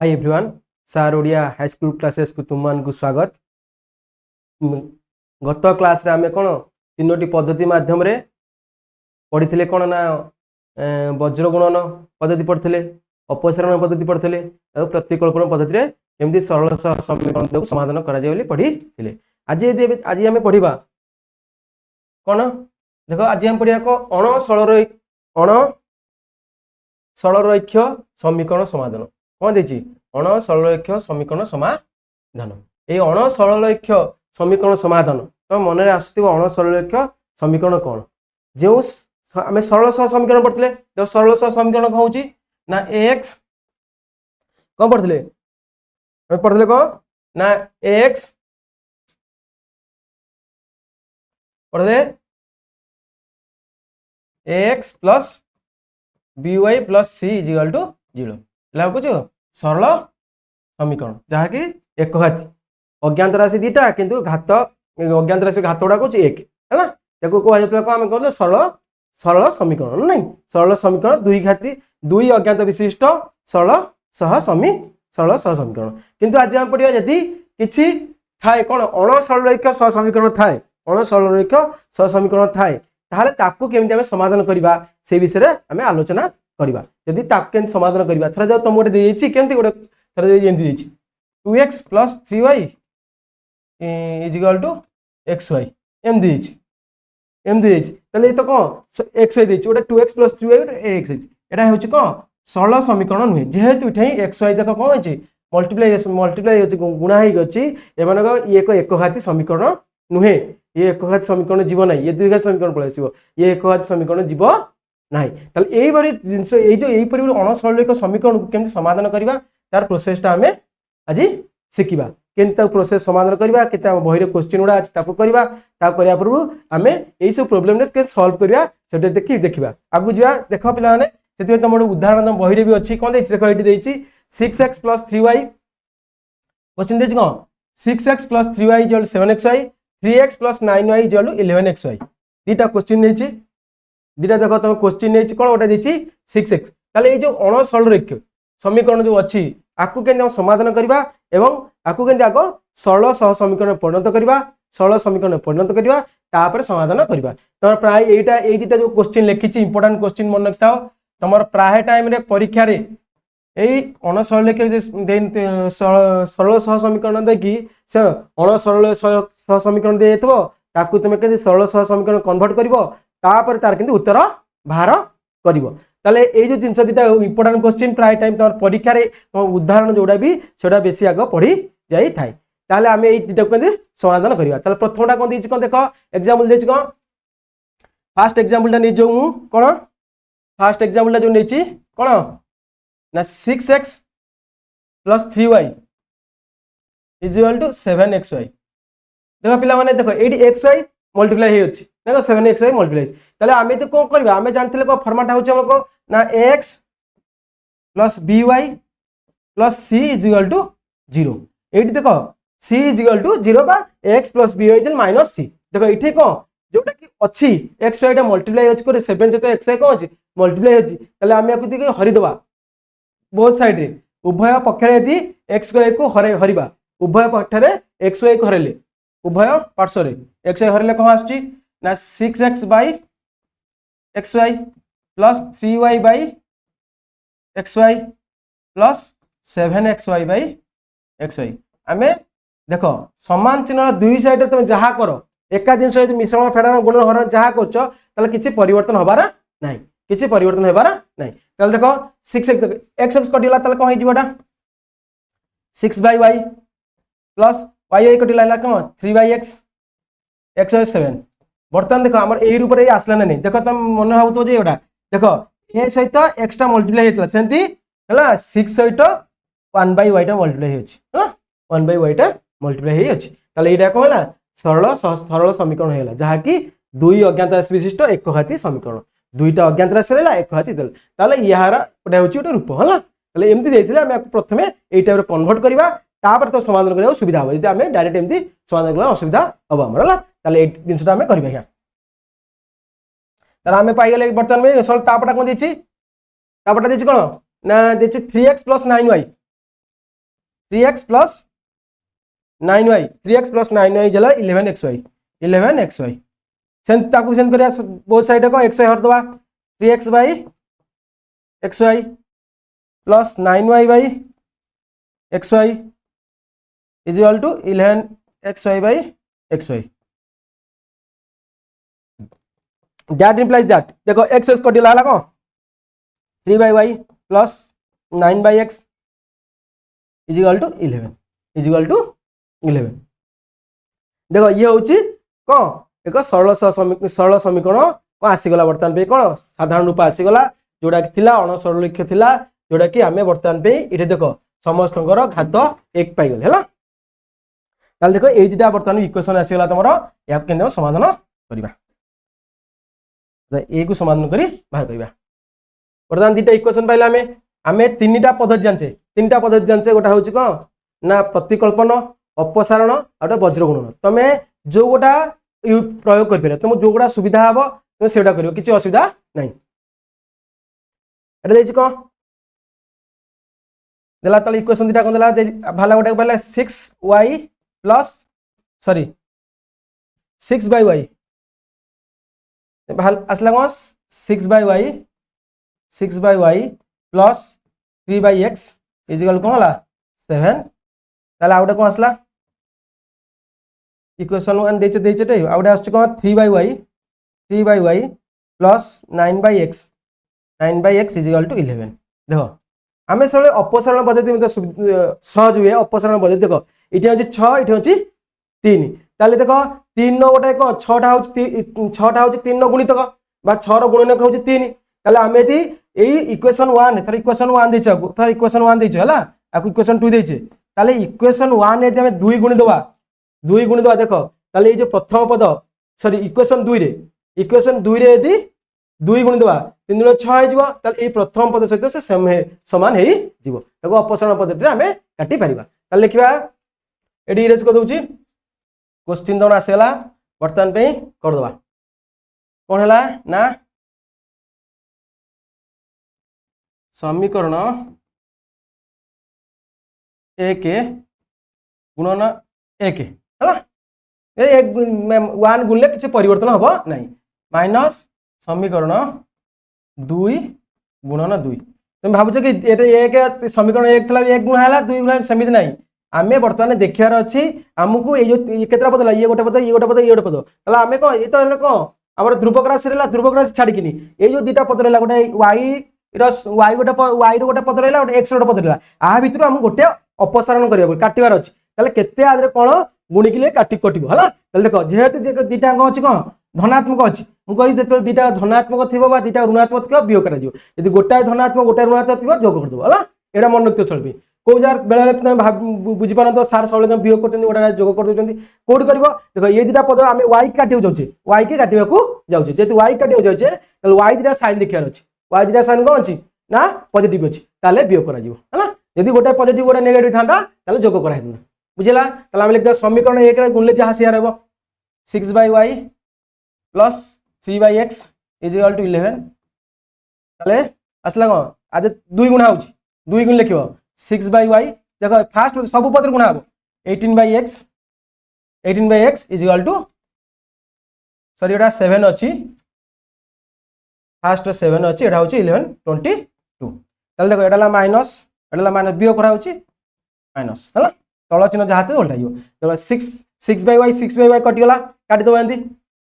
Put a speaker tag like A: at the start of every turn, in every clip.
A: Hi everyone सार Odia high school classes को तुम मान को स्वागत। गत क्लास रे आमे कोन तीनोटी पद्धति माध्यम रे पढ़ी कोन ना वज्र गुणन पद्धति पढ़ते अपसरण पद्धति पढ़ते और प्रतिकल्पन पद्धति रे एमती सरल समीकरण को समाधान करा जाय बोली पढ़ी आज आज आमे पढ़िबा कोन देखो आज हम पढ़िया को अण सरलरैख समीकरण समाधान कौन देछि अण सरलरैख समीकरण समाधान। ये अण सरलरैख समीकरण समाधान तो मन में आसुव अण सरलरैख समीकरण कौन जो आम सरल सह समीकरण पढ़ते जो सरल सह समीकरण कौन होची ना एक्स कौन पढ़ते पढ़ते कौन ना एक्स पढ़ते x plus b y plus c is equal to 0 बुझ सरल समीकरण जहाँ कि एक घाती अज्ञात राशि दीटा किंतु घात अज्ञात राशि घात गुड़ा कौन एक है कहते सरल सरल समीकरण नहीं सरल समीकरण दुई घाती दुई अज्ञात विशिष्ट सरल सह समीकरण किंतु आज हम पढ़िया यदि किसी थाए कौन अण सरलरैख सह समीकरण थाए अण सरलरैख सह समीकरण थाए ताहले ताकू केमिति हमें समाधान करबा से विषय रे हमें आलोचना करबा यदि ताकू केमिति समाधान करबा थरा जो तुम गोटे देछि केमिति गोटे थरा जेंति देछि 2x + 3y = xy एम देछि तले तो कोन xy देछि गोटे 2x + 3y गोटे x एटा होछि कोन सरल समीकरण नुहे जेहेतु इठै xy देख कोन होछि मल्टीप्लाई होछि गुणा हेइ गछि एमानक एक घाती समीकरण नुहे ये एक घाती समीकरण जीव ना ये दुई घाती समीकरण पलि आसो ये एक घाती समीकरण जीव ना यही भाई जिनस यही अण सरलरैख समीकरण को केमती समाधान करवा तार प्रोसेसटा आम आज शिखा केमती प्रोसेस समाधान करवा के बही क्वेश्चन गुड़ा अच्छी करवा पूर्व आम यही सब प्रोब्लेम सल्व करवा से देखा आगु जा देख पाने से तुम गोटे उदाहरण बही भी अच्छी कौन देख ये 6x + 3y क्वेश्चन देखिए कौन 6x + 3y = 7xy 3x + 9y = 11xy दीटा question नहीं दीटा देख तुम क्वेश्चन नहीं कौन गोटे देखी 6x ताले ये जो अण सरलरैख समीकरण जो अच्छी आपको केमती समाधान करवा एवं आपको केमती आग सरल सह समीकरण परिणत करवा सरल समीकरण परिणत करवा तापर समाधान करवा तुम प्राय एटा ए दीटा जो क्वेश्चन लिखी इंपोर्टेंट क्वेश्चन मन रखि तुम प्राय टाइम रे परीक्षा रे यही अण सरलरैख सरल सह समीकरण देखी से अण सरल सह समीकरण दे ताकू तुम के सरल सह समीकरण कन्वर्ट कर तार किंतु उत्तर बाहर कर ताले ये जो जिनस दीटा इंपोर्टेंट क्वेश्चन प्राय टाइम तुम परीक्षा रे उदाहरण जोड़ा भी सेटा बेसी आग पढ़ी जाई थाए ताले आमे ए दीटा को समाधान करबा ताले प्रथमटा कोन देछि कोन देखो एग्जांपल देछि कोन फर्स्ट एग्जांपलटा नै जो मु कोन फर्स्ट एग्जांपलटा जो नेछि कोन ना 6x + 3y = 7xy देखो पिला माने देखो एडी xy मल्टीप्लाई हे अछि देखो 7xy मल्टीप्लाई ताले आमे तो कोन करबा आमे जानथिले को फॉर्मेट होछि हमको ना x + by + c = 0 एडी देखो c = 0 बा x + by = -c देखो इथे को जोटा कि अछि xy टा मल्टीप्लाई अछि करे 7 जते xy को अछि मल्टीप्लाई अछि ताले आमे आकु दिके हरि दबा बोथ साइड रे उभय पक्ष रे यदि xy को हरिबा उभय पक्ष रे xy को हरेले उभय पार्श्व रे xy हरेले कहां आछि ना 6x / xy + 3y / xy + 7xy / xy आमे देखो समान चिन्ह दुई साइड रे तुम जहा करो एका जिंस यदि मिश्रण फेडन गुणन हरण जहा करछो ताले किछि परिवर्तन होबार नाही किछि परिवर्तन होबार नाही ताले देखो 6x x कटिला ताले कोन हिजबोटा 6/y + y कटिला कोन 3/x x 7 बर्तमान देखो आमर ए रूप रे आसला नहीं देखो तुम मन भावतो जे एटा देखो ए सहित x टा मल्टीप्लाई हेतला सेंती हला 6 सहित 1/y टा मल्टीप्लाई हे अछि हला 1/y टा मल्टीप्लाई हे अछि ताले एटा को हला सरल समीकरण हेला जहा कि दुई अज्ञात राशि विशिष्ट एक घाती समीकरण दुईटा अज्ञात राशि रहला एक घाती देल ताले यार एटा होछि ओटा रूप हला ताले एमति देथिले हम प्रथमे ए टाइप रे कन्वर्ट करबा तापर तो समाधान करबा सुविधा हो यदि हमें डायरेक्ट एमति समाधान करबा असुविधा हो हमर हला ताले ए जिंसटा हमें करबा या तार हमें पाई गेले बर्तमान में सल तापटा कोन देछि तापटा देछि कोन ना देछि 3x + 9y 3x plus 9y 3x plus 9y जला 11xy 11xy सेंत ताकू सेंत करिया बोथ साइड को xy हर दवा 3x by xy plus 9y by xy is equal to 11xy by xy that implies that देखो x को डिला लगा 3 by y plus 9 by x is equal to 11 is equal to 11 देखो ये होची को एक सरल समीकरण को आसीगला बर्तमान पे कोन साधारण रूप आसीगला जोडा कि थिला अणसरलिख्य थिला जोडा कि आमे बर्तमान पे इथे देखो समस्तंकर घात 1 पाई गेल हैला ताल देखो ए दिटा बर्तमान इक्वेशन आसीगला तमरो या केने समाधान करिबा ए को समाधान करी बाहर करिबा बर्तमान दिटा इक्वेशन पाइला आमे तीनटा पद्धति जानचे गोटा होची को ना प्रतिकल्पन अपसारण और वज्र गुणन तमे जो गोटा प्रयोग कर पारे तुम जो गोटा सुविधा हबो तुम सेटा करियो किछि असुविधा नहीं एटा देछि को देला तले इक्वेशन दिटा कोन देला भाला गोटा पाइला 6y plus sorry 6 by y भाल असला को 6 by y plus 3 by x is equal कोन होला 7 ताला आउटा कोन असला इक्वेशन 1 देचे आउटा आछ कोन 3 by y plus 9 by x is equal to 11 देखो आमे सले अपसारण पद्धति में सहज हुए अपसारण पद्धति देखो इठी होची 6 इठी होची 3 ताले देखो 3 नो गोटे को 6 टा होची 3 नो गुणितक बा 6 रो गुणनक होची 3 ताले आमे ती एई इक्वेशन 1 थर इक्वेशन 1 देछ थर इक्वेशन 1 देछ हला आकु इक्वेशन 2 देछ ताले इक्वेशन 1 यदि हमें 2 गुणी दवा देखो ताले ए जो प्रथम पद सॉरी इक्वेशन 2 रे यदि 2 गुणी दवा 3 रो 6 हे जिवो ताले ए प्रथम पद सहित से समान हे जिवो ताको अपसारण पद्धति रे हमें काटी परिबा ताले लिखिबा एडी इरेज को दोची क्वेश्चन दोन आसेला वर्तमान पे कर दवा कोन हला ना समीकरण 1 गुणन 1 हला ए 1 गुणले किछ परिवर्तन हबो नाही माइनस समीकरण 2 गुणन 2 तुम भाबुछ कि एते 1 समीकरण 1 थला 1 गुण हला 2 गुण समित नाही आमे वर्तमान देखियार अछि हमकु ए जो केतरा पद ये गोटे पद ये गोटे पद ये गोटे पद तला आमे को ये तो हले को हमर ध्रुवक राशि रहला ध्रुवक राशि छाडी किनी ए जो दिटा पद रहला गोटे y रो गोटे पद रहला गोटे x रो गोटे पद रहला आ भितर हम गोटे अपसारण करियो काटिवार अछि तले केते आदरे कोन गुणिकिले काटि कटिबो हला तले देखो जेहेतु जे दिटा अंग अछि कोन धनात्मक अछि मु कहि जेते दिटा धनात्मक थिबो बा दिटा ऋणात्मक थिबो वियोग करा दियो यदि गोटाय धनात्मक गोटाय ऋणात्मक थिबो जोग कर दबो हला एडा मन नक्ति चलबी को जार बेले तुम बुझी पारन तो सार सबले वियोग करतनी गोटा जोग कर दोचंती कोड करबो देखो ये दिटा पद आमे y काटियो जाउचे y के काटिबा को जाउचे जेतु y काटियो जाउचे तले y दिटा साइन देखियार अछि y दिटा साइन कोन अछि ना पॉजिटिव अछि ताले वियोग करा जिवो हला यदि गोटा पॉजिटिव गोटा नेगेटिव थांदा ताले जोग करा हेतना बुझिला ताले हम लिखदा समीकरण 1 रे गुणले जहा शेयर हेबो 6 by y plus 3 by x is equal to 11 ताले असला को आज 2 गुणा होची 2 गुण लिखिबो 6 by y देखो फास्ट सब पद गुणा हो 18 by x is equal to sorry एटा 7 अछि फास्ट 7 अछि एटा होची 11 22 ताले देखो एटाला माइनस बियो करा होची माइनस हला तळ चिन्ह जाहाते उल्टा जिवो देखो 6 by y कटि गला काटि दो एंदी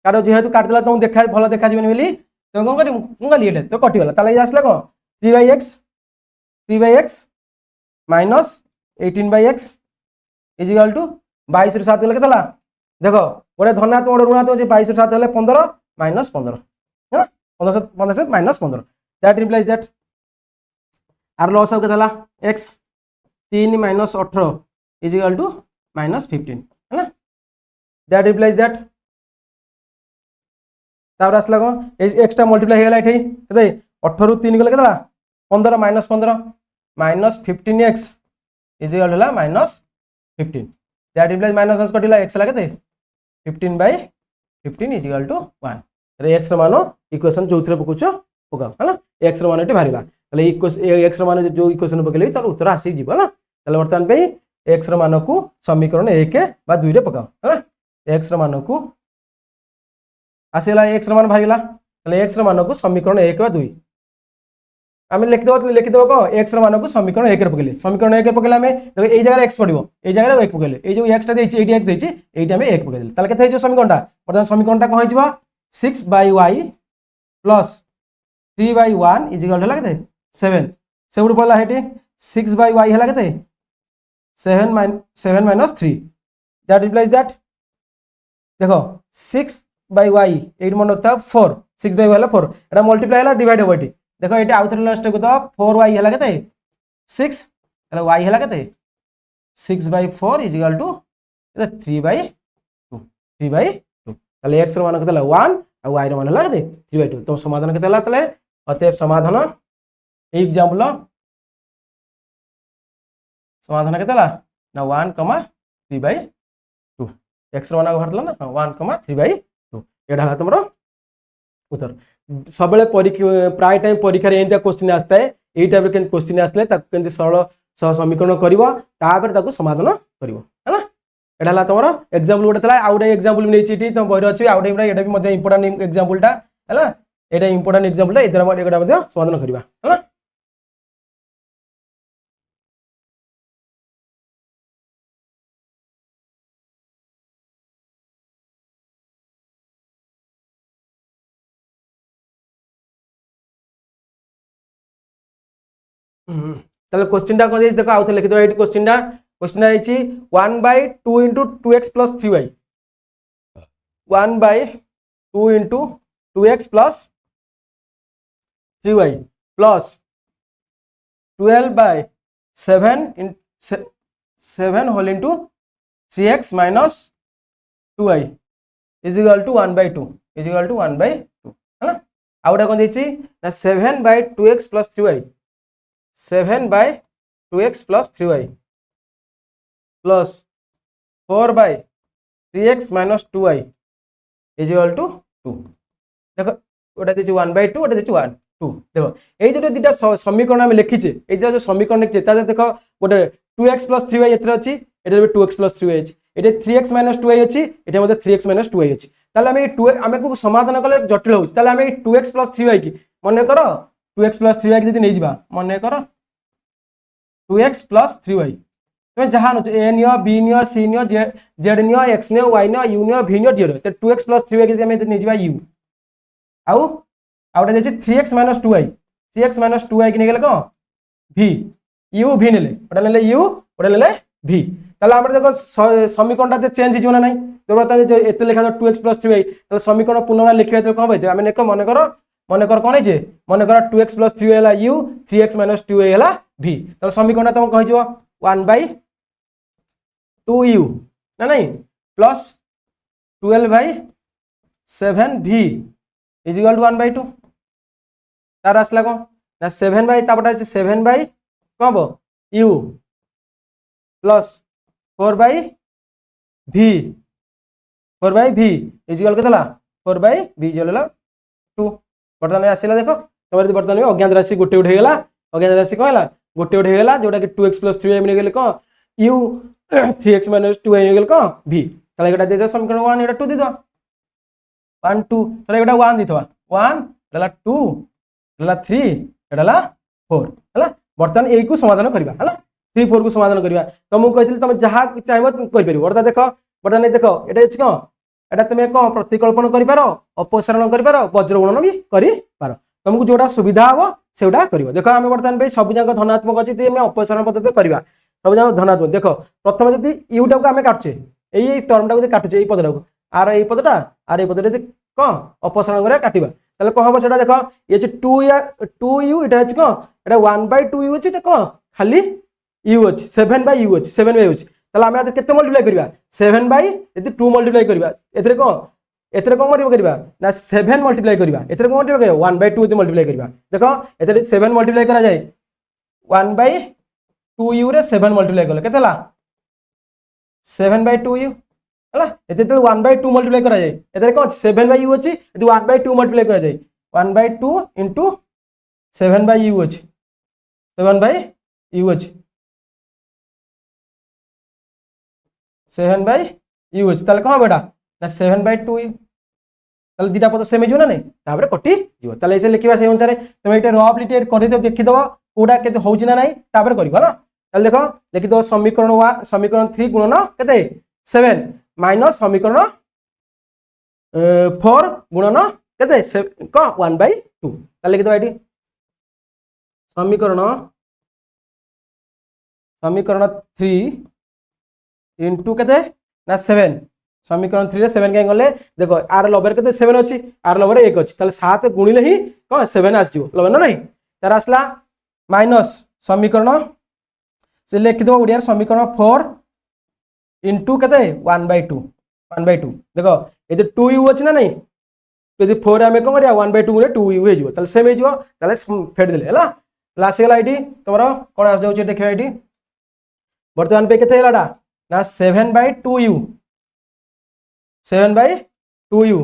A: काटो जेहेतु काटि देला तुम देखा भलो देखा जिवनी बेली तुम कोन करी मुंगा लिएले तो कटि गला ताले आसला को 3 by x minus 18 by x is equal to 22 रे 7 गला केतला देखो गोटे धनात्मक गोटे ऋणात्मक जे 22 रे 7 हेले 15 माइनस 15 है 15 से माइनस 15 दैट इंप्लाइज दैट आर लॉस हो केतला x 3 minus 18 is equal to minus 15 है ना दैट इंप्लाइज दैट तापर आसला को एक्स्ट्रा मल्टीप्लाई हेला एठी केते 18 ରୁ 3 गला केतला 15 minus 15 minus 15x is equal to minus 15 that implies minus कटिला x ला केते 15 by 15 इज इक्वल टू 1 रे x रो मान इक्वेशन जोथरे पकुचो पकाओ हला x रो मान एठी भारिला तले x रो मान जो इक्वेशन पकेले तर उत्तर आसी जिवो हला ताले वर्तमान पे x रो मान को समीकरण 1 बा 2 रे पकाओ है x रो मान को आसीला x रो मान भागला ताले x रो मान को समीकरण 1 बा 2 आम लिखिदेव कौन एक्स मान को समीकरण 1 पकड़े समीकरण 1 पकड़े आम देखो ये जगह एक्स पड़ो ये जगह 1 पकड़े ये जो एक्सटा देखिए ये एक्स देखिए ये आम 1 पकड़े ताले के समीकरणटा बर्तमान समीकरणटा कौन हो 6/y प्लस 3/1 इजिकल है के 7 से पड़ा है 6/y है के 7 माइनस 3 दैट इम्प्लाइज दैट देखो 6/y ये मन रखता 4 6/y 4 एटा मल्टीप्लाई है डिवाइड हो ये देखो ये आउ थे लास्ट को तो 4y है के 6 y है के 6/4 इजिकल टू 3/2 ताले x मान के 1 और y मान है 3/2 तो समाधान के ताले अतएव समाधान एग्जांपल समाधान के ना 1, 3/2 x मान बाहर ना 1, 3/2 एटा तुम उत्तर सब प्राय टाइम परीक्षा एंता क्वेश्चन आता है ये टाइप क्वेश्चन आसले सरल सह समीकरण कर समाधान कर एटा तुम एग्जांपल गोटे था आउ गोटे एग्जांपल नहीं तुम बहर अच्छी आउ गोटे ये इंपोर्टेंट एग्जांपलटा है यहाँ इंपोर्टेंट एग्जांपलटा ये समाधान करवा है ताले क्वेश्चन कौन देखो आउ थे लिखिद ये question 1/2 × 2x + 3y 1/2 × 2x + 3y plus 12/7 whole into 3x - 2y is equal to 1/2 है ना आउ गोटे कौन देखिए ना 7/2x + 3y 7/2x + 3y plus 4/3x - 2y is equal to 2 देखो गोटे देखिए 1/2 गोटे देखिए 2 देखो ये जो दुटा समीकरण आम लिखीचे ये जो समीकरण लिखीचे देखो गोटे 2x + 3y एथरे अच्छी ये 2x + 3y अच्छी ये 3x - 2y अच्छी ये 3x - 2y अच्छी ताले आम 2 आम को समाधान कले जटिल हो ताले आम 2x + 3y की मन कर 2x + 3y की नहीं जा मन कर 2x + 3y तुम जहाँ नो ए नियो बी नियो सी नियो जेड नियो एक्स नियो वाई नियो यू नियो भी नियो डी नियो 2x + 3y की नहीं जा यू आउ आउटे देखिए 3x - 2y 3x - 2y की नहीं कौन v यू v ने गोटे यू गोटे v ताले आम देखो समीकरणटा चेंज हो ना तो बर्तमान एत लिखा 2x + 3y तो समीकरण पुनः लिखा कौन भाई आम लिख मनकर कौन है मनकर 2x + 3y है u 3x - 2y है v तो समीकरण तुम कह 1/2u ना नहीं प्लस 12/7v इजिकल टू 1/2 तार आसला कौन ना 7/7 कौन हम u प्लस 4/v इजिकल के 4/v इजिकल 2 बर्तमान आसला देख तुम बर्तमान अज्ञात राशि गोटे गोटे होगा अज्ञात राशि कौन है गोटे गोटे होगा जोटा कि 2x + 3y मिल कौन u 3x - 2y मिल कौन v ताले एटा दे समीकरण 1 एटा 2 दे दो 1 2 ताले एटा 1 दिथवा 1 एटा 2 एटा 3 एटा 4 हला बर्तमान ए को समाधान करबा हला 3 4 को समाधान करबा तो मु कहथिल तुम जहा चाहबो कर परिबो बर्तमान देखो बर्तमान देखो एटा अछि कौन एटा तुम कौन प्रतिकल्पन कर पारो अपसारण कर पारो वज्रगुणन भी कर पारो तुमको जोटा सुविधा हम से देखो आम बर्तमान पे सब जाक धनात्मक अच्छी आम अपसारण पद्धति करवा सब जाक धनात्मक देख प्रथम जब यूटा को आम काटुचे यही टर्मटा को काटुचे यही पदटा को आर ये पदटा आर ये पदटा कौन अपसारण कर काटा ताले कौन हम से देख ये 2u इटा कौन एटा 1/2u अच्छी कौन खाली u अच्छी 7/u अच्छी 7/u अच्छी ताले आम केते मल्टीप्लाई करबा 7/2 मल्टीप्लाई करबा एथरे कौन मल्टीप्लाई करबा ना 7 मल्टीप्लाई करबा एथरे कौन मल्टीप्लाई करबा 1/2 मल्टीप्लाई करबा देखो एथरे 7 मल्टीप्लाई करा जाय 1/2u रे 7 मल्टीप्लाई करले केतेला 7/2u हला एते 1/2 मल्टीप्लाई करा जाय एथरे कौन 7/u अछि एते 1/2 मल्टीप्लाई करा जाय 1/2 * 7/u अछि 7/u अछि 7/u अछि ताले कौन बेटा ना 7/2u ताले दीटा पद सेम हो ना नहीं तापर कटि जीव ताले ऐसे लिखिबा से अनुसार तुम एटा रफली टेट कर दे देखि दबो कोडा केते होउछि ना नहीं तापर करिवो ना ताले देखो लिखि दो समीकरण 1 समीकरण 3 गुणन केते 7 माइनस समीकरण 4 गुणन केते क 1/2 ताले लिखि दो एटी समीकरण समीकरण 3 इंटू केते ना 7 समीकरण 3 रे 7 के गले देखो आर लबर केते 7 अछि आर लबर 1 अछि ताले 7 गुणिले ही कोन 7 आस जिवो लबर ना नहीं तार आसला माइनस समीकरण से लिखि दो ओडिया समीकरण 4 इंटू केते 1/2 1/2 देखो ए जे 2u अछि ना नहीं यदि 4 आमे कोन करिया 1/2 गुणे 2u हे जिवो ताले सेम हे जिवो ताले फेड देले हला लास्ट गेला आईडी तमरो कोन आस जाउछि देखियो आईडी वर्तमान पे केते हेलाडा ना 7/2u 7/2u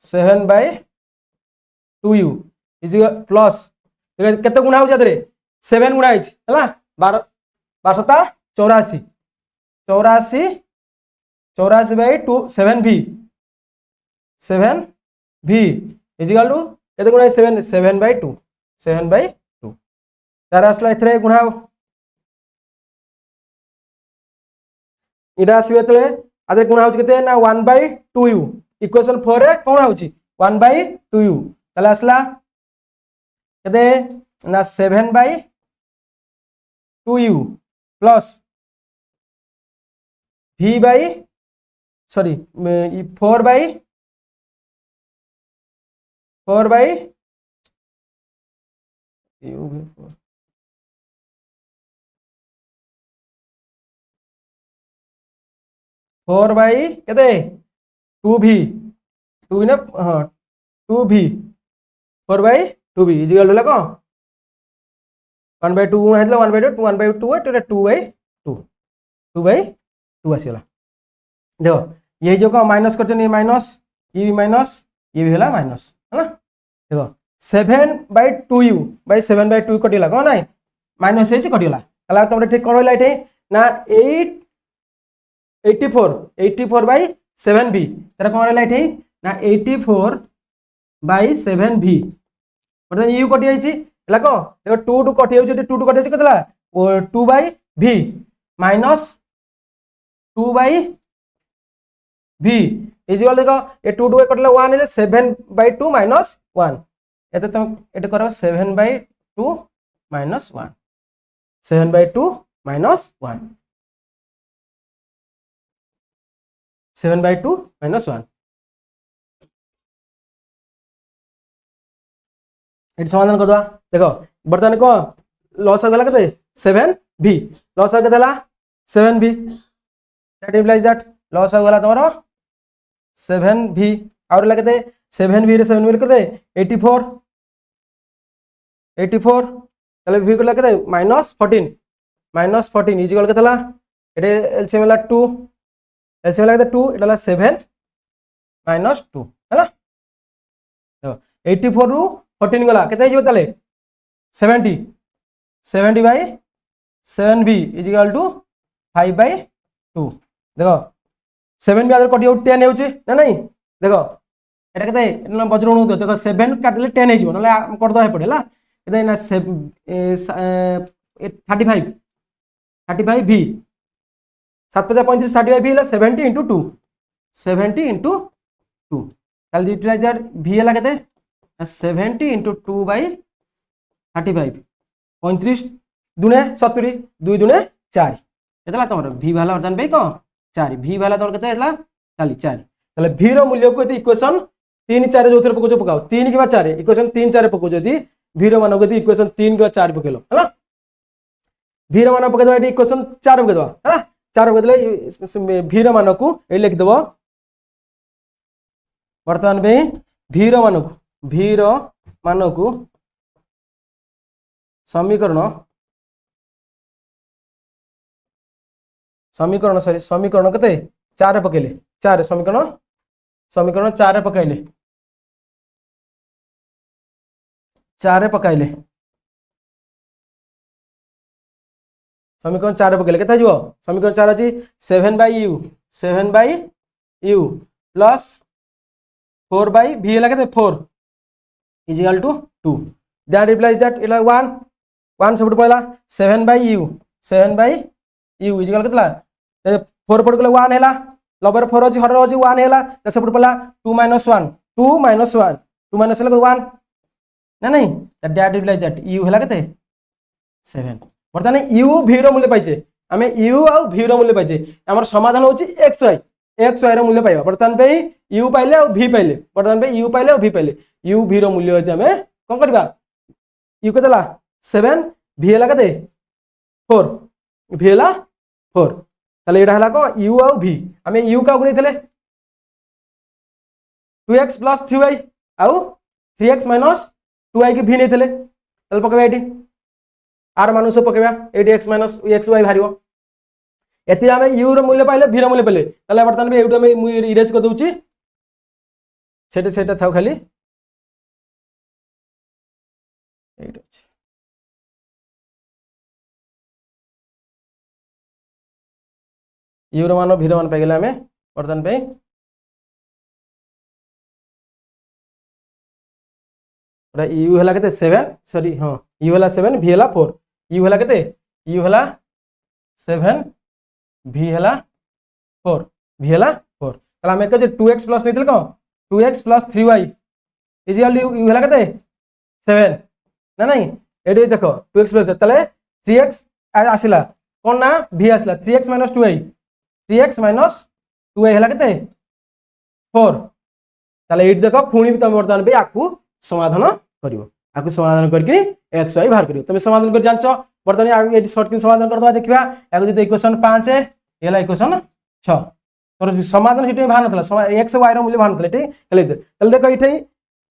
A: 7/2u is plus केते गुणा हो जातरे 7 गुणा हिच हला 12 12 84 84 84/2 7v 7v is equal to केते गुणा 7 7/2 7/2 तार असला इथरे गुणा इडा आसीबे तले आदे गुणा होची केते ना 1/2u इक्वेशन 4 रे कोन होची 1/2u तले असला केते ना 7/2u plus v by sorry 4/4 u 4 by केते 2v 2 ने हां 2v 4/2v is equal to को 1/2 गुणा हेतला 1/2 1/2 एटा 2/2 2/2 आसीला देखो ये जो को माइनस करछन ये माइनस ये भी माइनस ये भी होला माइनस है ना देखो 7/2u बाय 7/2 कटिला को नाही माइनस हे कटिला कला तमरे ठीक करला एठे ना 84/7v तेरा कोन रहला एठी ना 84/7v मतलब u कटि आइछि हला को देखो 2 टू कटि आउछि 2 टू कटि आइछि केतला 2/v minus 2/v is equal देखो ए 2 टू कटला 1 हेले 7/2 माइनस 1 एते तुम एटे करो 7/2 माइनस 1 7/2 माइनस 1 7/2 माइनस 1 एट समाधान कर दो देखो बर्तमान को लॉस हो गला कते 7v लॉस हो केतला 7v that implies that loss हो गला तमरो 7v और लगते 7v रे 7v कते 84 ताले v को लगते -14 इज इक्वल केतला एटे एलसीएम वाला 2 एलसीएम लगते 2 एटाला 7 -2 हैला तो 84 रु 14 गला केते हिजो ताले 70/7v इज इक्वल टू 5/2 देखो 7 भी आदर कटि 10 हेउची ना नहीं देखो एटा केते एटा बजरंग होतो देखो 7 काटले 10 हेजिवो नले कर दो हे पड़ेला केते ना 35v 7 5 35 35v हला 70 * 2 70 * 2 ताल यूटिलाइजर v हला केते 70 * 2/35 35 दुने 70 2 दुने 4 केतला तमरो v वाला वर्तन पे को 4 v वाला तमरो केते हला खाली 4 ताले v रो मूल्य को एते इक्वेशन 3 4 जो थरे पको पकाओ 3 किबा 4 इक्वेशन 3 4 पको जदी v रो मान को इक्वेशन 3 किबा 4 पकेलो हला v रो मान पके दो एटी इक्वेशन 4 पके दो हला 4 पके देले v रो मान को ए लिख देबो वर्तमान पे v रो मान को समीकरण केते 4 पकेले 4 समीकरण 4 पकाइले 4 पकाइले समीकरण 4 पकेले केते हो समीकरण 4 अछि 7/u प्लस 4/v हला केते 4 is equal to 2 that implies that इला 1 1 सब पड़ला 7/u इज इक्वल केतला 4 पड़ गेला 1 हला लबर 4 अछि हर अछि 1 हला त सब पड़ला 2 - 1 2 - 1 2 माइनस हला 1 ना नहीं दैट रिप्लाइज दैट u हला केते 7 बर्तमान u v रो मूल्य पाइछे आमे u आ v रो मूल्य पाइछे हमर समाधान होची xy रो मूल्य पाइबा बर्तमान पे u पाइले और v पाइले बर्तमान पे u पाइले और v पाइले u v रो मूल्य होती हमें कोन करबा u केतला 7 v हला केते 4 v हला 4 ताले एडा हला को u आ v हमें u का गुणी थले 2x + 3y आउ 3x - 2y के v नै थले ताले पकबा एटी आर मानुस पकेबा 8x - xy भारिबो एति हमें u रो मूल्य पाइले v रो मूल्य पाइले ताले बर्तमान में एउडो में मु इरेज कर दोची सेटा थाउ खाली एट अछि u रो मान v रो मान पाइ गेला हमें बर्तमान पे u हला केते 7 सॉरी हां u हला 7 v हला 4 u हला केते u हला 7 v हला 4 v हला 4 तला हमें कहे 2x प्लस नैतिल को 2x + 3y is equal to u हला केते 7 ना नहीं एडी देखो 2x प्लस तले 3x आसिला कोन ना v आसिला 3x - 2y 3x - 2y हला केते 4 तले एडी देखो पुणी तुम वर्तमान पे आकु समाधान करिवो आकु समाधान करके x y बाहर करिवो तुम समाधान कर जानचो वर्तमान एडी शॉर्टकट समाधान कर दवा देखिबा याको जते इक्वेशन 5 है एला इक्वेशन 6 और समाधान हिटे बाहर नथला x y रो मूल्य बाहर नथला एटी तले देखो इठे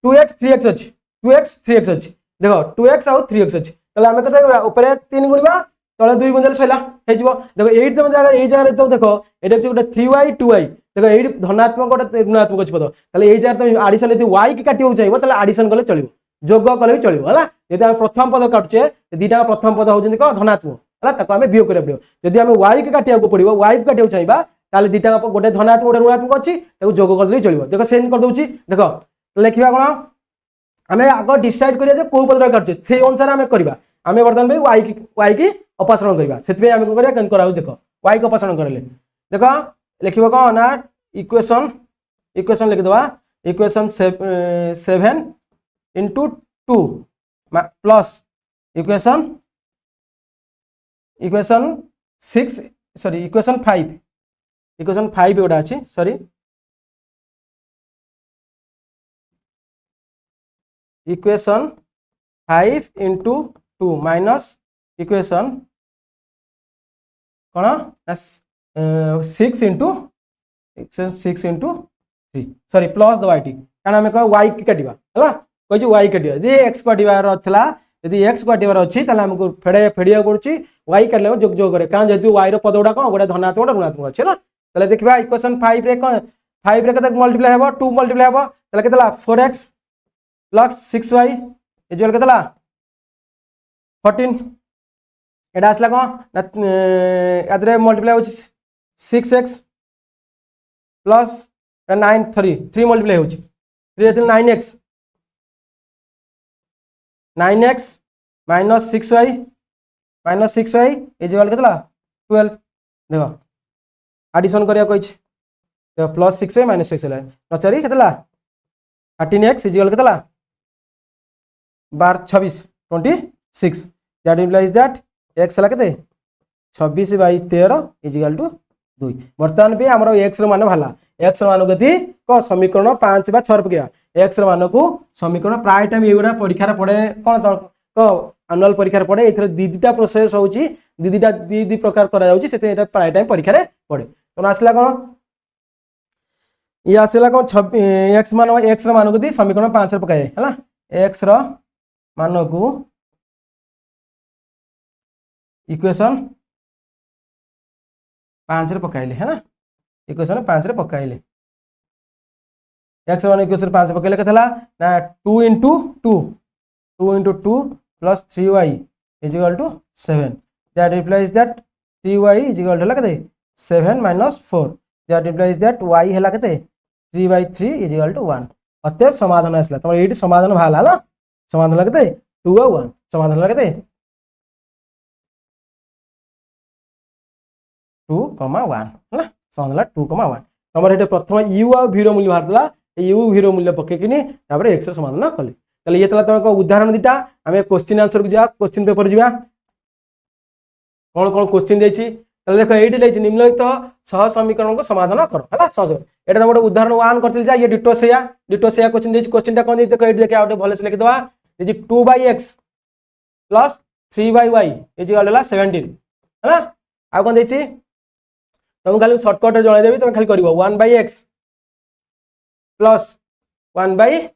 A: 2x 3x अछि 2x 3x अछि देखो 2x और 3x अछि तले हमें कते ऊपर 3 गुणिबा तले 2 गुणिले सइला हे जिवो देखो एट तुम जगह ए जगह तुम देखो एटा गोटे 3y 2y देखो एट धनात्मक गोटे ऋणात्मक अछि पद तले ए जगह तुम एडिशन यदि y की काटियो चाहिबो तले एडिशन कले चलिबो जोग कले भी चलिबो हला यदि हम प्रथम पद काटुचे दीटा प्रथम पद होजन को धनात्मक हला तको हमें वियोग करे पड़ियो यदि हम y की काटिया को पड़िबो y की काटियो चाहिबा ताले दीटा गोटे धनात्मक गोटे ऋणात्मक अछि ताको जोग करले चलिबो देखो सेंड कर दोची देखो लिखिबा कोन हमें आगो डिसाइड करिया जे को पदरा काटुचे से अनुसार हमें करबा हमें वर्तमान में y की अपसारण करबा सेतबे हमें को करिया केन कराउ देखो y को अपसारण करले देखो लिखिबो कोन ना इक्वेशन लिख दवा equation 7 into 2 plus equation 6 sorry equation 5 एटा अछि sorry equation 5 into 2 minus equation कोन 6 into 3 सॉरी प्लस दवा एटी कारण हमें कह y की काटिबा हला कह जे y काटिबा जे x काटिबार थला यदि x काटिबार अछि तले हमको फेडिया पड़ुची y काटले जोग करे कारण जेतु y रो पदोडा कोन गोटे धनात्मक ऋणात्मक अछि ना तले देखबा इक्वेशन 5 रे कोन 5 रे कते मल्टीप्लाई हेबो 2 मल्टीप्लाई हेबो तले केतला 4x + 6y इज इक्वल केतला 14 एडा असला कोन अदरे मल्टीप्लाई होची 6x प्लस 9 3 मल्टीप्लाई होची 3 रे 9x - 6y इज इक्वल केतला 12 देखो एडिशन करिया कहिछ देखो प्लस 6y - 6y नचरी केतला 13x इज इक्वल केतला 26 26 दैट इंप्लाइज दैट x हला केते 26/13 इज इक्वल टू 2 वर्तमान पे हमरो x रो मान भाला x रो मान गति को समीकरण 5 बा 6 पकेया x रो मान को समीकरण प्राय टाइम एगुडा परीक्षा रे पड़े कोन को एनुअल परीक्षा रे पड़े एथरे दीदीटा प्रोसेस होउची दीदी प्रकार करा जाउची सेते एटा प्राय टाइम परीक्षा रे पड़े तो आसला कोन ये आसला कोन x रो मान गति समीकरण 5 रे पकाए हला x रो मान को इक्वेशन 5 रे पकाइले है ना इक्वेशन 5 रे पकाइले x मान इक्वेशन 5 रे पकाइले केतला ना 2 into 2 plus 3y is equal to 7 that implies that 3y is equal to केते 7 minus 4 that implies that y हैला केते 3/3 is equal to 1 अतएव समाधान आसला तमर एठी समाधान भाला ना समाधान केते 2 और 1 समाधान केते 2,1 ହେଲା समाधान 2,1 तमर एठी प्रथम u और v रो मूल्य बाहरला u v रो मूल्य पकेकिनी तापर x रो समाधान कले तले ये तला तमको उदाहरण दिटा हमें क्वेश्चन आंसर को जा क्वेश्चन पेपर जिबा कौन कौन क्वेश्चन देछि तले देखो एठी लेछि निम्नलिखित सह समीकरण को समाधान करो हला सहज एटा हम उदाहरण 1 करथिल जा ये डिटो सेया क्वेश्चन देछि क्वेश्चन टा कोन देछि देखो एठी देखा आउट भले से लिख दवा देछि 2/x plus 3/y is equal to 17 हला आ कोन देछि तुम खाली शॉर्टकट जणै देबी तुम खाली करिवो 1/x plus 1/x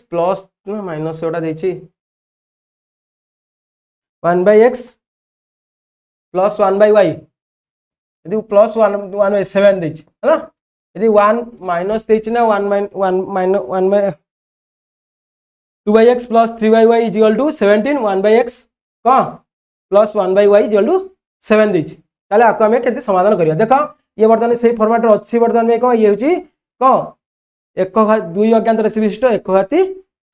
A: plus minus ओटा देछि 1/x प्लस 1/y यदि प्लस 1/7 देछि हला यदि 1 माइनस देछि ना 1 1 2/x plus 3/y is equal to 17 1/x को plus 1/y is equal to 7 देछि ताले आको हमें केते समाधान करिया देखो ये वर्तमान से फॉर्मेट रो अछि वर्तमान में को ये होछि को एक दुई अज्ञात राशि विशिष्ट एक घाती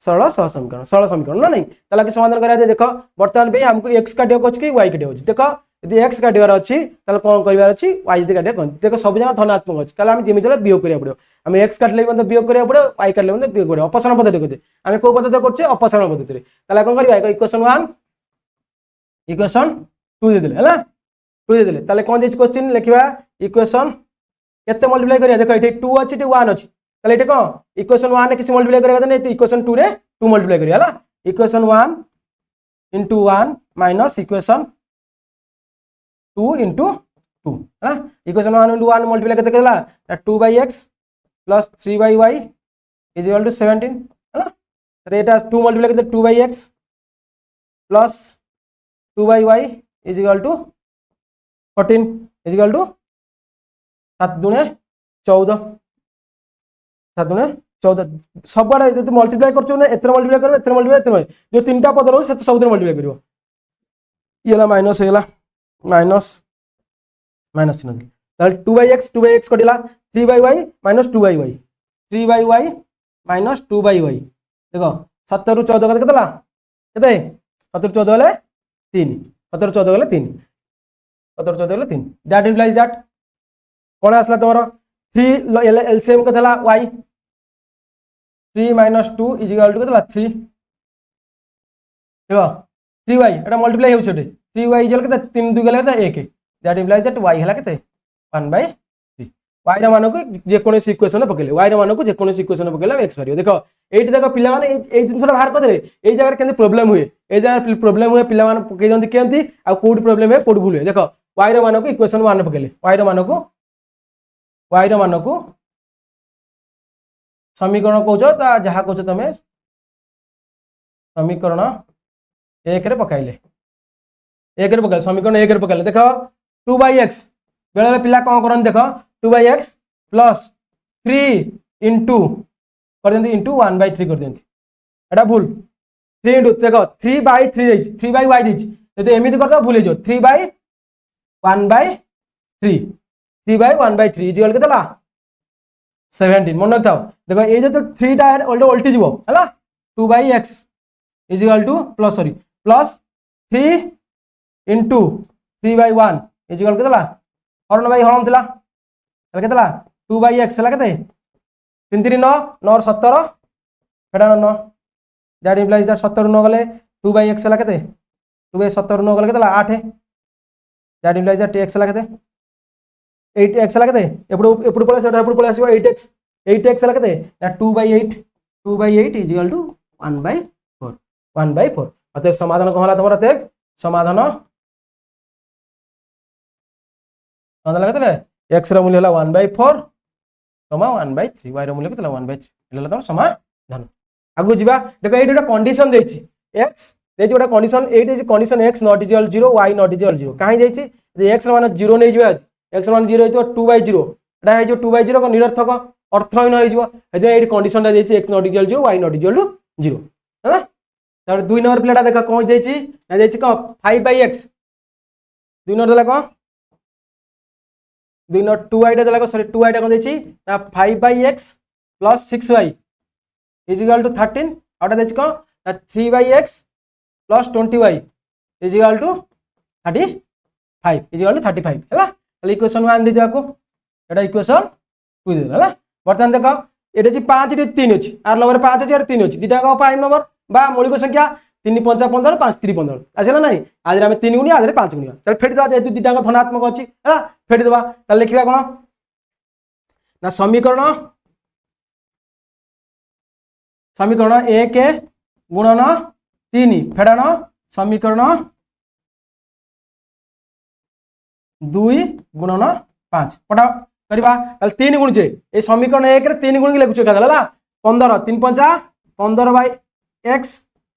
A: सरल समीकरण ना नहीं ताला के समाधान करिया दे देखो वर्तमान पे हमको x काटियो कोछ कि y काटियो देखो यदि x काटियार अछि ताले कोन करिवार अछि y यदि काटिया कोन देखो सब जगह धनात्मक अछि ताले हम जेमितले वियोग करिया पड़ियो हम x काटले बंद वियोग करिया पड़ियो y काटले बंद वियोग करियो अपसरण पद्धति करते हम को पद्धति करछे अपसरण पद्धति रे ताले कोन करिया इक्वेशन 1 इक्वेशन 2 दे देले हला 2 दे देले ताले कोन देछ क्वेश्चन लिखिबा इक्वेशन केते मल्टीप्लाई करिया देखो एठी 2 अछि एठी 1 अछि ताले एठी को इक्वेशन 1 ने किछ मल्टीप्लाई करिया त नै इक्वेशन 2 रे 2 मल्टीप्लाई करिया हला equation 1 into 1 minus equation 2 into 2 है इक्वेशन 1 into 1 मल्टीप्लाई करते केला 2/x plus 3/y is equal to 17 है ना तो एटा 2 मल्टीप्लाई करते 2/x plus 2/y is equal to 14 is equal to 7 दुने 14 7 दुने 14 सब बड़ा यदि मल्टीप्लाई करछो ना एतर मल्टीप्लाई करबे एतर मल्टीप्लाई एतर जो तीनटा पद रहउ से सब दिन मल्टीप्लाई करिवो येला माइनस हेला माइनस चिन्ह ताल 2/x कटिला 3/y minus 2/y 3/y minus 2/y देखो 17 रु 14 कते केतला केते 17 14 हेले 3 17 14 हेले 3 17 14 हेले 3 दैट इंप्लाइज दैट कोन आसला तमरो 3 एलसीएम कतला y 3 minus 2 is equal to केतला 3 देखो 3y एटा मल्टीप्लाई होउ छटे 3y इक्वल केते 3 2 गेले केते 1 दैट इंप्लाइज दैट y हला केते 1/3 y रा मान को जे कोन इक्वेशन पकेले y रा मान को जे कोन इक्वेशन पकेले x परियो देखो एठी देखो पिला माने ए जिंसला बाहर कर देले ए जगह केंति प्रॉब्लम हुए ए जगह प्रॉब्लम हुए पिला मान पके जंती केंति आ कोड प्रॉब्लम है कोड भूल है देखो y रा मान को इक्वेशन 1 पकेले y रा मान को समीकरण कहछ ता जहा कहछ तमे समीकरण 1 रे पकाइले 1 रे पकाइले समीकरण 1 रे पकाइले देखो 2/x बेले पिला कोन करन देखो 2/x प्लस 3 into कर देंती into 1/3 कर देंती एटा भूल 3 into देखो 3/3 देछि 3/y देछि यदि एमिति करता भूल जो 3/1/3 3/1/3 इज इक्वल केतला 17 मन रखताओ देखो ए जे तो 3 टा उल्टी जीवो हला 2/x is equal to plus 3 into 3/1 is equal केतला हरण बाई हरण थिला तले केतला 2/x हला केते 3 3 9 9 17 फेडा 9 दैट इंप्लाइज दैट 17 9 गले 2/x हला केते 2/17 9 गले केतला 8 दैट इंप्लाइज दैट x हला केते 8x हला केते एपडू पळे सेटा एपडू पळे आसीबो 8x हला केते 2/8 इज इक्वल टू 1/4 अतः समाधान को हला तमरा ते समाधान मतलब केतले x रा मूल्य हला 1/4 1/3 y रा मूल्य केतला 1/3 हला तम समाधान आगु जिबा देखो एटा कंडीशन देछि x देछि ओटा condition at is condition x not equal 0 y not equal 0 काहे देछि यदि x रा मान 0 नै जिबा x मान 0 हेतो 2/0 एटा हे जो 2/0 को निरर्थक अर्थहीन हो condition x not equal to y not equal to 0 है। तापर 2 नंबर पिलाटा देख कौन जाइए ना जाइए कौन 5/x 2 नंबर देला कौन 2 नंबर 2y देला कौन सॉरी 2y कौन जाइए ना 5/x plus 6y is equal to 13 आउटा जाइए कौन ना 3/x plus 20y is equal to 35 is equal to 35 है। इक्वेशन 1 दे को एटा इक्वेशन 2 दे है। बर्तमान देख ये 5 3 अच्छी आर लगे 5 अच्छी 3 अच्छी दुटा प्राइम नंबर बा मौलिक संख्या 3 5 15 5 3 15 आसला ना आज आम 3 गुणिया आज 5 गुणिया ताले फेटी दवा जेहेतु दुटा धनात्मक अच्छी है फेटी दवा ताले लिखा कौन ना समीकरण 1 गुणन 3 फेड़ाण समीकरण 2 गुणन 5 पटा करवा 3 गुणुचे ये समीकरण 1 रे 3 गुण लिखुचे क्या 15 3 5 15/x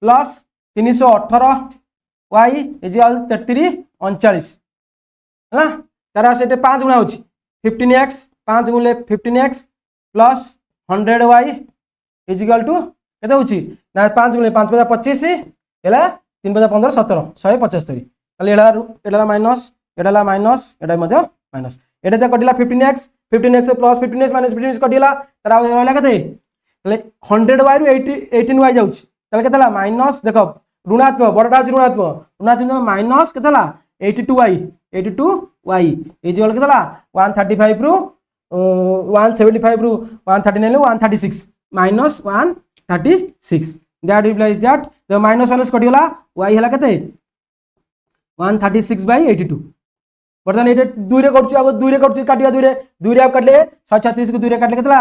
A: प्लस 318y इक्वल 33 39 है तार से 5 गुणा होची 15x 5 गुणले 15x plus 100y equal to केते होची ना 5 गुणले 5 5 25 हैला 3 5 15 17 175 ताले एडा माइनस एडा माइनस एडा मध्ये माइनस एटा तो कटिला 15x plus 15x minus 15x कटिला तार रहला केते तले 100y रु 18y जाउची तले केतला माइनस देखो ऋणात्मक बड़टा होची ऋणात्मक माइनस केतला 82y इक्वल केतला 135 रु 175 रु 139 रु 136 minus 136 that implies that the minus minus कटिला y हला केते 136/82 बर्तमान ये 2 रे कटुची आगो 2 रे कटुची काटिया 2 रे काटले 136 को 2 रे काटले केतला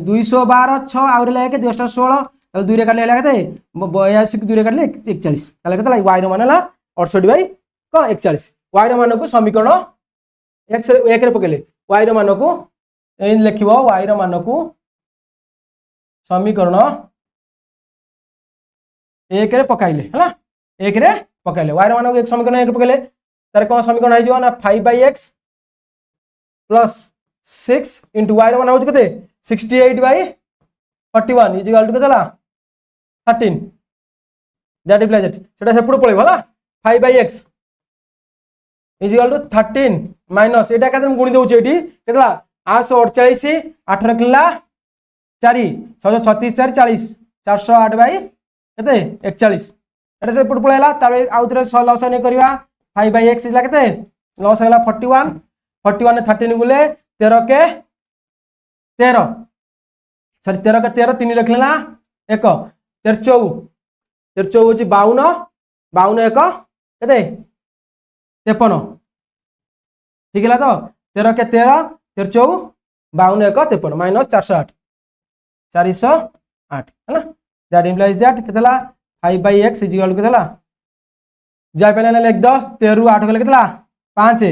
A: 212 6 आउर ले के 216 ताले 2 रे काटले हला केते 82 को 2 रे काटले 41 ताले केतला y रो मान हला 68 को 41 y रो मान को समीकरण x 1 रे पकेले y रो मान को इन लिखिबो y रो मान को समीकरण 1 रे पकाइले हला 1 रे पकाइले y रो मान को एक समीकरण 1 पकेले तार कौन समीकरण हो ना 5/x प्लस 6 इंटू y मान हो 68/41 इज इक्वल टू केतला 13 दैट इम्प्लाइज दैट सेटा सेपड़ पळे होला 5/x is equal to 13 minus एटा केते गुणी दउचे एठी केतला 848 8 रखला 4 636 4 40 408 केते 41 एटा सेपड़ पळेला तार आउथरे लॉस नै करबा 5/x इला केते लॉस हला 41 ने 13 गुले 13 के 13 सॉरी 13 के 13 3 रख लेना 1 13 14 होची 52 52 1 केते 53 ठीक है तो 13 के 13 13 52 1 53 माइनस 408 408 है ना दैट इंप्लाइज दैट केतला 5/x इज इक्वल केतला जाय पहले लेख 10 13 8 गले केतला 5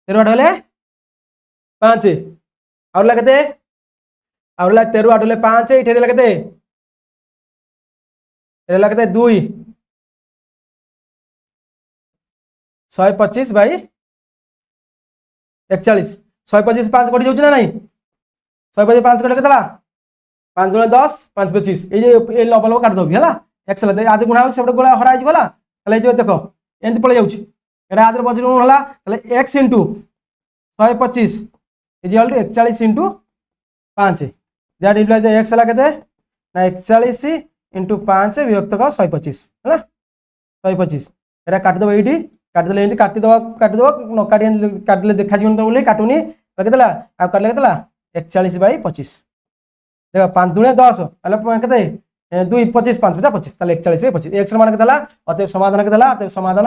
A: 13 8 गले 5 और लगते और ला 13 8 गले 5 इठे लगते एरे लगते 2 125/41 125 5 कटि जाउछ ना नहीं 125 5 कटि केतला 5 गुणे 10 5 25 ए जे ए लबल काट दबी हला x ला आदि गुणा हो सब गोला हरा जिवला ताले जो देखो एंत पळे जाउछ एटा आदर बजट गुण होला ताले x * 125 is equal to 41 * 5 that implies x हला केते ना 41 * 5 विभक्त का 125 हला 125 एटा काट दबो एठी काट देले एंत काट दबो न काटले देखा जिवन तो बोले काटुनी केतला आ करले केतला 41/25 देखो 5 दुणे 10 हला केते 2 25 5 25 ताले 41/25 x मान केतला अतएव समाधान केतला अतएव समाधान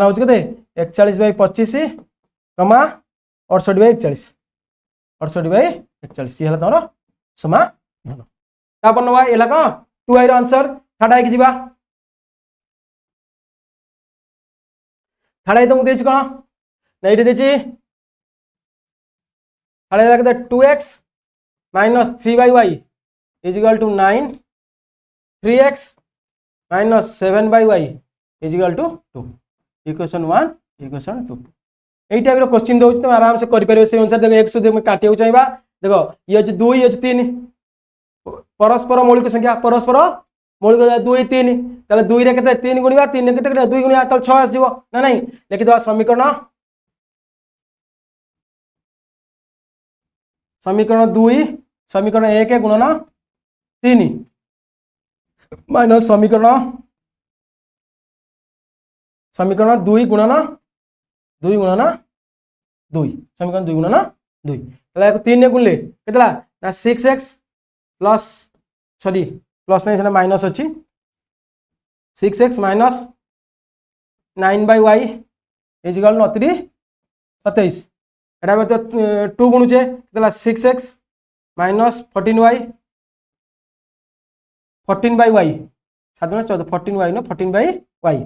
A: हो केते 41/25 कमा 68/41 68/41 ये हला तोर समाधान तापर नवा एला का 2i रो आंसर थाडा कि जिबा थाडा तो मु देछि कोन नहीं देछि थाडा लागते 2x minus 3/y is equal to 9 3x minus 7/y is equal to 2 equation 1 equation 2 यही टाइप क्वेश्चन दूसरी तुम आराम से कर से अनुसार देख एक्स काटिया चाहिए देख ये अच्छे 2 ये 3 परस्पर मौलिक संख्या परस्पर मौलिक 2 3 ताले 2 रे केते 3 गुणिबा 3 रे केते 2 गुणिबा ताले 6 आसीबो ना नहीं लिखि दवा समीकरण समीकरण 2 समीकरण 1 गुणन 3 माइनस समीकरण समीकरण 2 गुणन 2 गुणन 2 समीकरण 2 गुणन 2 ताले 3 ने गुणले केतला ना 6x प्लस सॉरी प्लस नहीं माइनस अच्छी 6x minus 9/y is equal to 27 एटा बते 2 गुणुचे केतला 6x minus 14y 14/y 7 14 14y न 14/y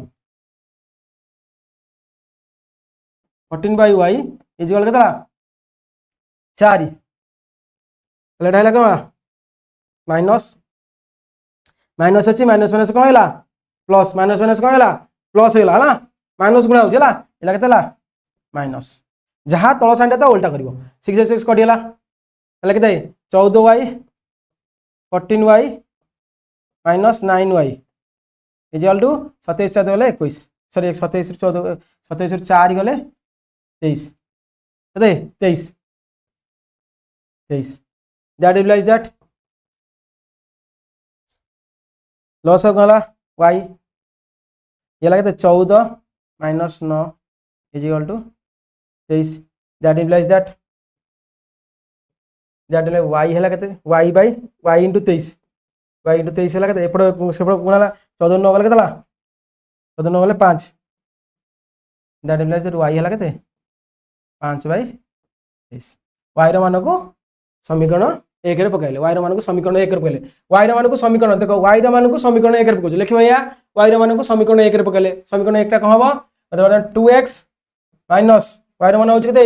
A: 14/y इज इक्वल केतला 4 एटा हैला कमा माइनस माइनस अच्छी माइनस माइनस कौन है प्लस माइनस माइनस कौन है प्लस है ना माइनस गुणा होगा के माइनस जहाँ तल साइड था उल्टा कर 6 कटिगला के 14y 14y minus 9y equal to 27 4 गले 21 सॉरी 27 14 27 4 गले 23 23 23 दैट इम्प्लाइज दैट लॉस हो गला y ये लगे 14 minus 9 is equal to 23 that implies that y है के y by y into 23 y into 23 है के एपड़ सेपड़ गुणा 14 9 गले के 14 9 गले 5 दैट इम्प्लाइज दैट y है के 5/23 y रो मान को समीकरण 1 रे पकाइले y रो मान को समीकरण 1 रे पकाइले y रो मान को समीकरण देखो y रो मान को समीकरण 1 रे पकाउछ लिखि भैया y रो मान को समीकरण 1 रे पकाइले समीकरण 1 टा कम हबो मतलब 2x माइनस y रो मान होछ केते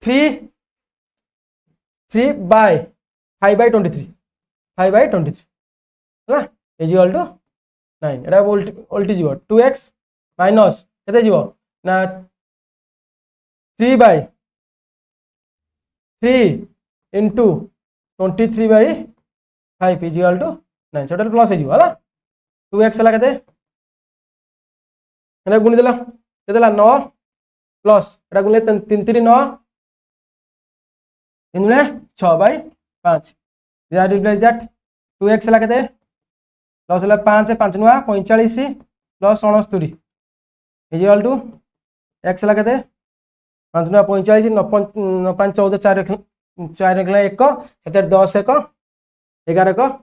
A: 3/5/23 5/23 हला इज इक्वल टू 9 एटा उल्टी जीवो 2x माइनस केते जीवो ना 3/3 into 23/5 is equal to 9 total plus है हला 2x हला केते एना गुणी देला केतेला 9 प्लस एटा गुणले 3 3 9 इनले 6/5 दैट इम्प्लाइज दैट 2x हला केते प्लस हला 5 5 9 45 plus 69 is equal to x हला केते 5 9 45 9 5 14 4 4 निकला 1 7 10 1 11 1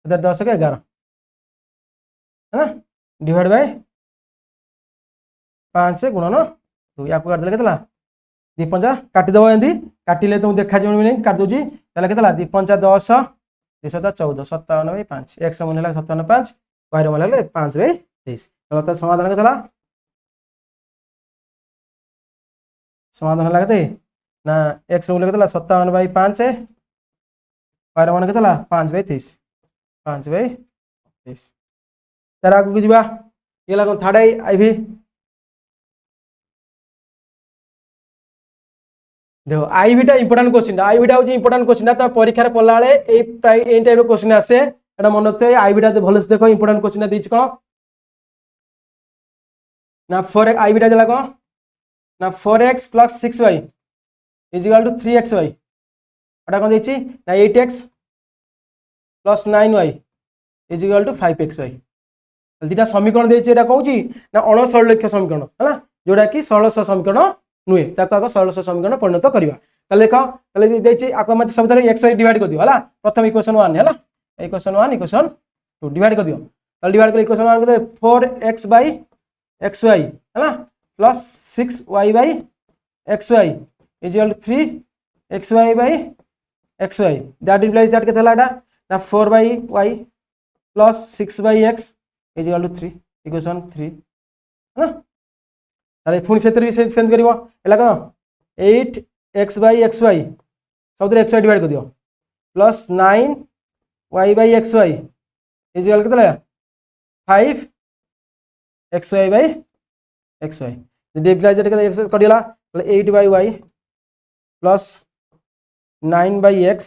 A: 7 10 1 11 है ना डिवाइड बाय 5 गुणन 2 या को कर देले केतला 2 5 काटी दबो एंदी काटिले तुम देखा जेम नहीं काट दोजी तले केतला 2 5 10 2 7 14 57/5 x रो मन होला 57/5 y रो मन होला 5/23 चलो तो समाधान केतला समाधान होला केते ना x मूल्य केतला 57/5 y रो मान केतला 5/23 5/23 तार आगु जीवा ये लागो थर्ड आईवी देखो आईवीटा इंपोर्टेंट क्वेश्चन आईवीटा होची इंपोर्टेंट क्वेश्चन तो परीक्षा रे पल्ला वाले ए टाइप क्वेश्चन आसे एटा मन रखते आईवीटा भलो से देखो इंपोर्टेंट क्वेश्चन देछ कोन ना 4 आईवीटा देला कोन ना 4x + 6y is equal to 3xy एटा कोन देछि ना 8x + 9y is equal to 5xy दुटा समीकरण देछि एटा कहूची ना अणसरलक्ष्य समीकरण हला जोडा कि सरल समीकरण नुए ताको आको सरल समीकरण परिणत करिवा तले देखो तले देछि आको मत सब तरह xy डिवाइड कर दियो हला प्रथम इक्वेशन 1 हला इक्वेशन 1 इक्वेशन 2 डिवाइड कर दियो तले डिवाइड कर इक्वेशन 1 के 4x/xy हला plus 6y/xy is equal to 3xy/xy that implies that के थला एटा ना 4y plus 6x is equal to 3 equation 3 है ना अरे पुणी से सेंड करिवो एला को 8x/xy सब तरह xy डिवाइड कर दियो प्लस 9y/xy इज इक्वल के थला 5xy/xy डिवाइड दैट के x कडिला 8/y plus 9/x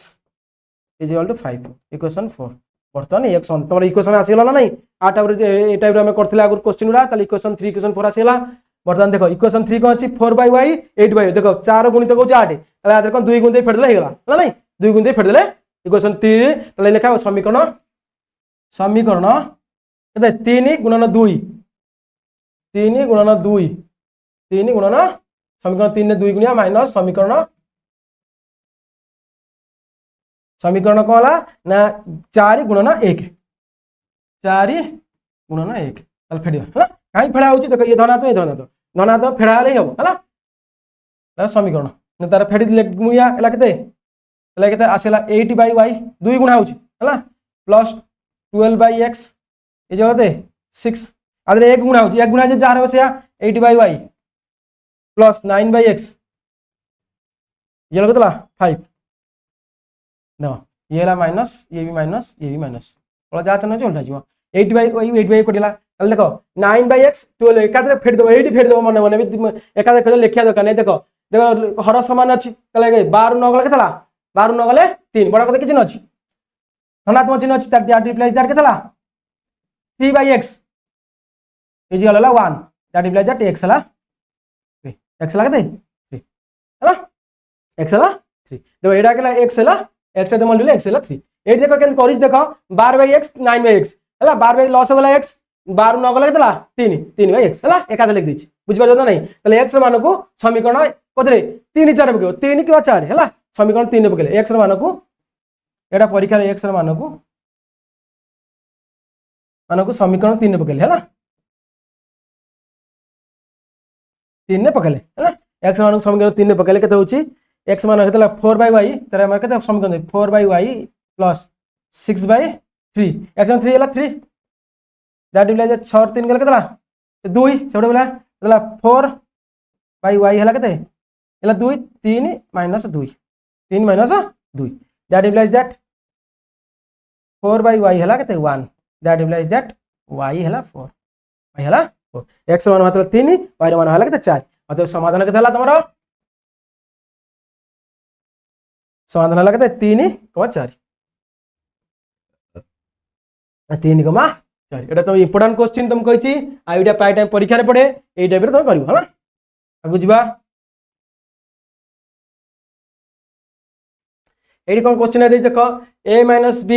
A: is equal to 5 equation 4 बर्तमान इक्वेशन तुम इक्वेशन आसीगला ना नहीं आ टाइप आम करथिले आगु क्वेश्चन गुडा ताले इक्वेशन 3 इक्वेशन 4 आसीगला बर्तमान देखो इक्वेशन 3 कौन अछि 4/y 8/y देखो 4 गुणित को 8 ताले आदर कोन 2 गुण दे फेडले हेगला ना नहीं 2 गुण दे फेडले इक्वेशन 3 ताले लिखा समीकरण समीकरण केते 3 गुणन 2 3 गुणन 2 3 गुणन समीकरण 3 ने 2 गुणिया माइनस समीकरण समीकरण कौन है ना 4 गुणन 1 4 गुणन 1 ताले फेडिया हला काई फेडा होची देखो ये धनात्मक फेडा ले हो हला तार समीकरण ने तार फेडी दिले गुणिया एला केते आसेला 8/y 2 गुणा होची हला प्लस 12/x ए जगते 6 आदरे 1 गुणा होची 1 गुणा जे जार हो से 8/y प्लस 9/x ये लगतला 5 देखो ये हला माइनस ये भी माइनस बोला जा चना उल्टा जीव 8/y कटिला ताले देखो 9/x 12 एकादरे फेड दो 8 फेड दो मन मन एकादरे फेड लिखिया दरकार नहीं देखो देखो हर समान अछि ताले 12 न गले केतला 12 न गले 3 बड़ा कते किछ न अछि धनात्मक चिन्ह अछि तार दैट रिप्लेस दैट केतला 3/x is equal 1 that implies that x हला x हला केते 3 हला x हला 3 देखो एडा केला x हला x रे मल्टीप्लाई x हला 3 ए देखो केन करिस देखो 12/x 9/x हला 12 लॉस हो गला x 12 न गला केतला 3/x हला एकादे लिख दिछि बुझ पाजो ना नहीं तले x मान को समीकरण कोतरे 3 4 पके 3 कि 4 हला समीकरण 3 पकेले x मान को एडा परीक्षा रे x मान को समीकरण 3 पकेले हला 3 ने पकेले हला x मान को समीकरण 3 ने पकेले केते होची x मान केतला 4/y तरे हमर केते समीकरण 4/y प्लस 6/3 x मान 3 हला 3 दैट इज 6 3 गल केतला 2 सेबडे बोला केतला 4/y हला केते हला 2 3 minus 2 3 minus 2 that implies that 4/y हला केते 1 दैट इम्प्लाइज दैट y हला 4 y हला 4 x मान मतलब 3 y मान हला केते 4 मतलब समाधान केते हला तमरो समाधान हला केते 3,4 3,4 एटा तो इंपोर्टेंट क्वेश्चन तुम कहिछि आइडिया प्राय टाइम परीक्षा रे पड़े एई टाइप रे तुम करिवो हला आगु जिबा एडी कोन क्वेश्चन दे देखो a - b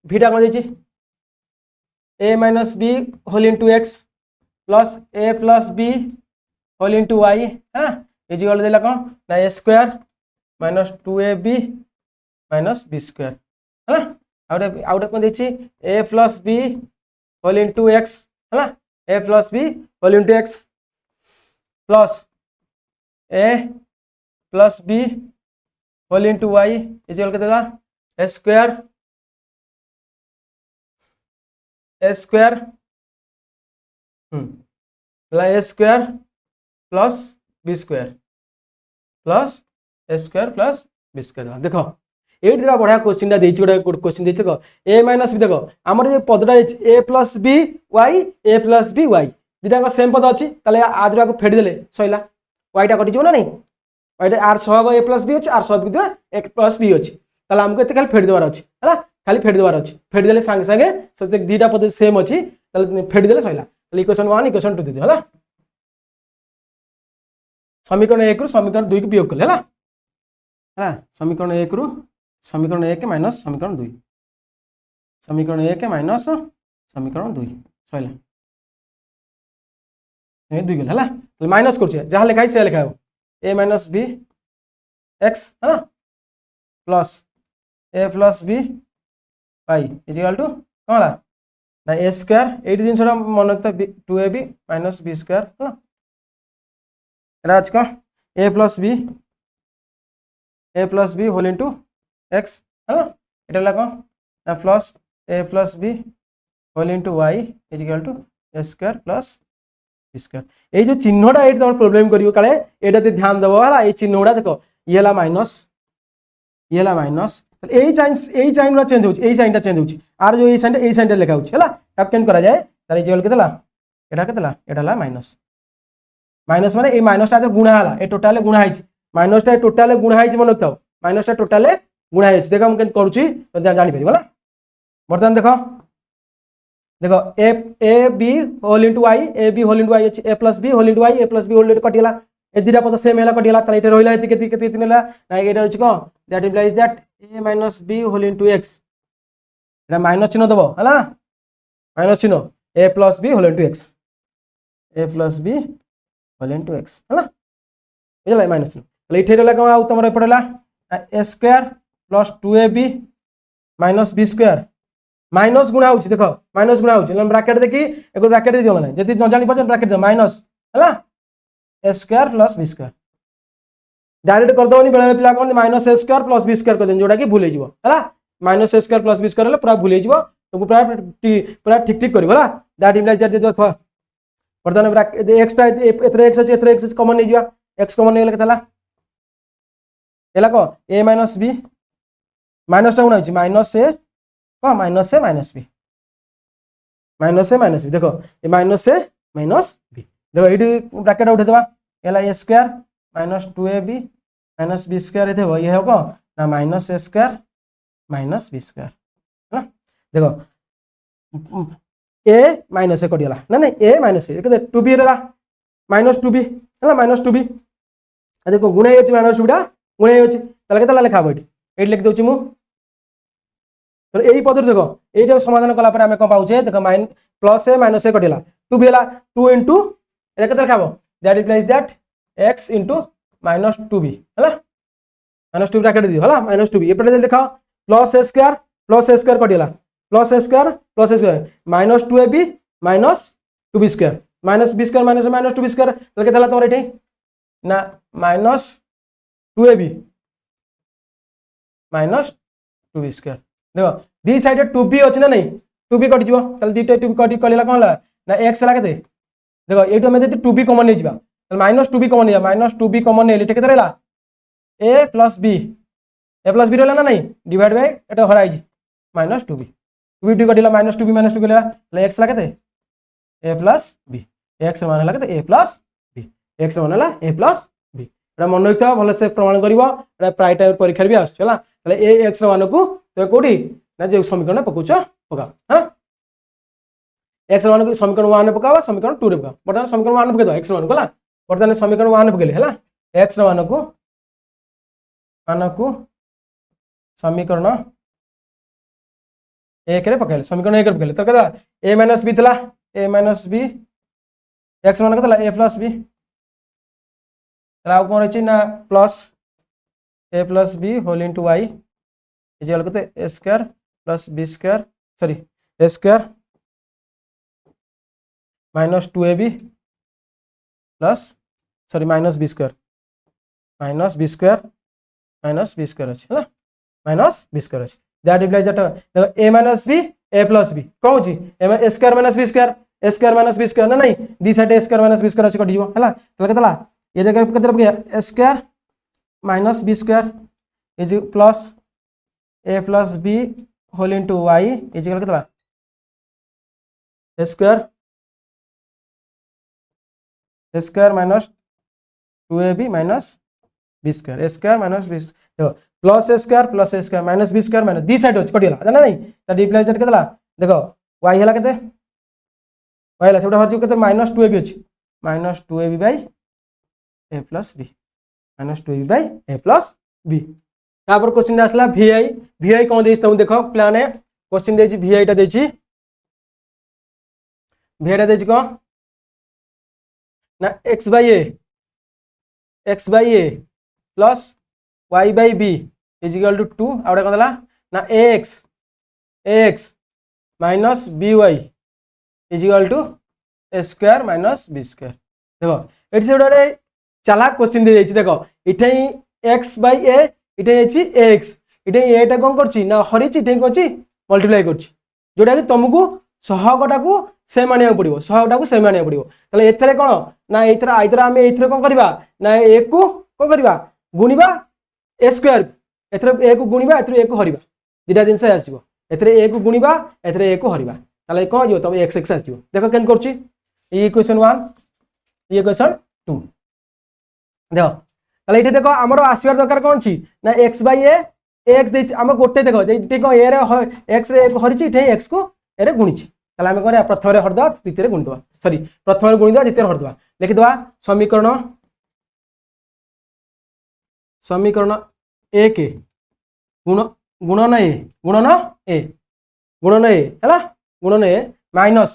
A: भीटा कोन देछि a - b whole into x plus a + b whole into y हां इज इक्वल देला कोन ना a² - 2ab - b² हला आउट कोन देछि a + b whole into x हला a + b whole into x plus a + b whole into y is equal केते दा a² ला a² plus b² plus a² plus b² देखो eight दिला बढ़िया question दा देछि गोटे क्वेश्चन देछि देखो a - b देखो हमर जे पदटा a + b y a + b y दिटा को सेम पद अछि तले आदरा को फेड देले सइला y टा कटि जो ना नहीं y टा r सहग a + b अछि r सहग दे a + b अछि तले हमको एते खाली फेड देबार अछि हला खाली फेड देबार अछि फेड देले संगे संगे सब दिटा पद सेम अछि तले फेड देले सइला तले इक्वेशन 1 इक्वेशन 2 दे दियो हला समीकरण 1 रु समीकरण 2 के वियोग कले हला हला समीकरण 1 रु समीकरण 1 माइनस समीकरण 2 समीकरण 1 माइनस समीकरण 2 सइला ए 2 गेल हला तले माइनस करछे जहा लिखाई से लिखाओ a - b x हला plus a + b y is equal to कोला ना a² एडी दिन सरा मन त 2ab - b² हला राज को a + b whole into x हला एटा लगा ना plus a + b whole into y is equal to a² plus b²। ए जो चिन्हटा एट तुम प्रॉब्लम करियो काले एटा ते ध्यान देबो हला ए चिन्हटा देखो ये हला माइनस ए साइन रा चेंज होची ए साइनटा चेंज होची आर जो ए साइनटा लिखा होची हला तब केन करा जाए तार is equal केतला Etah La minus minus माने ए माइनसटा जो गुणा हला ए टोटल गुणा है माइनसटा टोटल गुणा है मन रखिथाओ माइनसटा टोटल गुणा है देखो हम केन करूची तो जानि परिबो होला बर्तमान देखो देखो a b whole into y a b whole into y a plus b whole into y a plus b whole into कटिला ए दिरा पद सेम हैला कटिला ताले एटा रहिला एति केति केति तिनला ना एटा होची को that implies that a minus b whole into x एटा माइनस चिन्ह दबो हला माइनस चिन्ह a plus b whole into x a plus b whole into x हला बुझला माइनस चिन्ह ताले एठी रहला को आ तमरा पडला a square plus 2ab minus b square minus गुणा होची देखो माइनस गुणा होची हम ब्रैकेट देखि एको ब्रैकेट दे दियो माने जति न जानि पछन ब्रैकेट दे माइनस हला a square plus b square direct कर दवनी बेले पिला कोन minus a square plus b square कर देन जोडा कि भूल हिजबो हला minus a square plus b square हला पूरा भूल हिजबो तो पूरा ठीक ठीक करबो हला दैट इंप्लाइज दैट देखो वर्तमान ब्रैकेट x ता एथरे x कॉमन नै जिवा x कॉमन नै केतला एला को a माइनस b माइनस टा गुणा होची माइनस a को माइनस से माइनस बी देखो ये माइनस से माइनस बी देखो ये ब्रैकेट उठे देबा एला a square minus 2ab minus b square एथे ये हो को ना minus a square minus b square है ना देखो a माइनस a कटिला ना नहीं a माइनस a केते 2b रहला माइनस 2b हला माइनस 2b देखो गुणा होची माइनस 2 टा गुणा होची तले केतला लिखा बडी एट लिख दोची मु तो यही पदर देखो ये समाधान कला आम कौन पाचे देख माइन प्लस ए माइनस ए कटिला 2b है 2 इंटू ये लिखा that implies that x into minus 2b है माइनस 2 ब्रैकेट दियो है माइनस 2b ये देखा प्लस ए स्क्वायर कटिला plus a square minus 2ab minus 2b square minus b square minus minus 2b square तले केतला तमर एठी ना minus 2ab minus 2b square देखो दी साइड 2b अछि ना नहीं 2b कटि जिवो तल दीटे 2b कटि कलेला कोन ला ना x ला केते देखो एटो हम जति 2b कॉमन नै जिबा तल माइनस 2b कॉमन नै माइनस 2b कॉमन नै लेटे केते रहला a प्लस b रहला ना नहीं डिवाइड बाय एटा हराई जी minus 2b 2b कटिला minus 2b कलेला तल x ला केते a प्लस b x मान ला केते a प्लस b x मान ला a प्लस b एटा मन रखितो भले से प्रमाण करिवो एटा प्राय टाइम परीक्षा भी आछ चला तले a x मान को तो कोडी ना जो समीकरण पकाउछ पका हां x मान को समीकरण 1 में पकावा समीकरण 2 रे पका बर्तमान समीकरण 1 में पके दो x मान को ला बर्तमान समीकरण 1 में पकेले हला x मान को समीकरण 1 रे पकेले समीकरण 1 रे पकेले तो कदा a माइनस b थला a माइनस b x मान को थला a प्लस b राव कोन अछि ना plus a plus b whole into y equal करते a square plus b square sorry a square minus 2ab plus sorry minus b square अछि है ना माइनस b स्क्वायर अछि दैट इम्प्लाइज दैट देखो a minus b a plus b कोन अछि a square minus b square ना नहीं the side a square minus b square अछि कटि जिवो हला तले केतला ये जगह केते पके a square minus b square is plus a plus b whole into y is equal कितना a square minus 2ab minus b square a square minus b देखो plus a square minus b square minus the side होच कटिला ना नहीं त डिप्लाइज that केतला देखो y हला केते y हला सेटा हरजु केते माइनस 2ab अछि minus 2ab by a plus b minus 2ab by a plus b तापर क्वेश्चन आसला vi कोन देछि तुम देखो प्लान है क्वेश्चन देछि vi टा देछि को ना x by a plus y by b is equal to 2 आउडा कोनला ना ax minus by is equal to a square minus b square देखो एटी से उडा चालाक क्वेश्चन दे जाइछि देखो इठै x by a इटे अछि x इटे a टा कोन करछि ना हरिछि इटे कोछि मल्टीप्लाई करछि जोडा कि तुमको सहगटा को सेम आनिया पड़िबो सहगटा को सेम आनिया पड़िबो तले एथरे कोन ना एथरे आइदर हम एथरे कोन करबा ना a को कोन करबा गुणिबा a स्क्वायर एथरे a को गुणिबा एथरे a को हरिबा दिटा दिन से आसीबो एथरे a को गुणिबा एथरे a को हरिबा तले कोन जो तब x आसीबो देखो केन करछि ई इक्वेशन 1 ई इक्वेशन 2 देख তাহলে এটি দেখো আমার আসিবার দরকার কোন আছে না x বাই a x দিছি আমি গোটে দেখো যেটি কোন a রে x রে হরিছি এটি x কো এ রে গুণিছি তাহলে আমি কোন প্রথমে হর দেবা দ্বিতীয় গুণ দেবা সরি প্রথমে গুণ দেবা দ্বিতীয় হর দেবা লিখি দেবা समीकरण 1 गुण गुणन a गुणन a गुणन a हैला गुणन a माइनस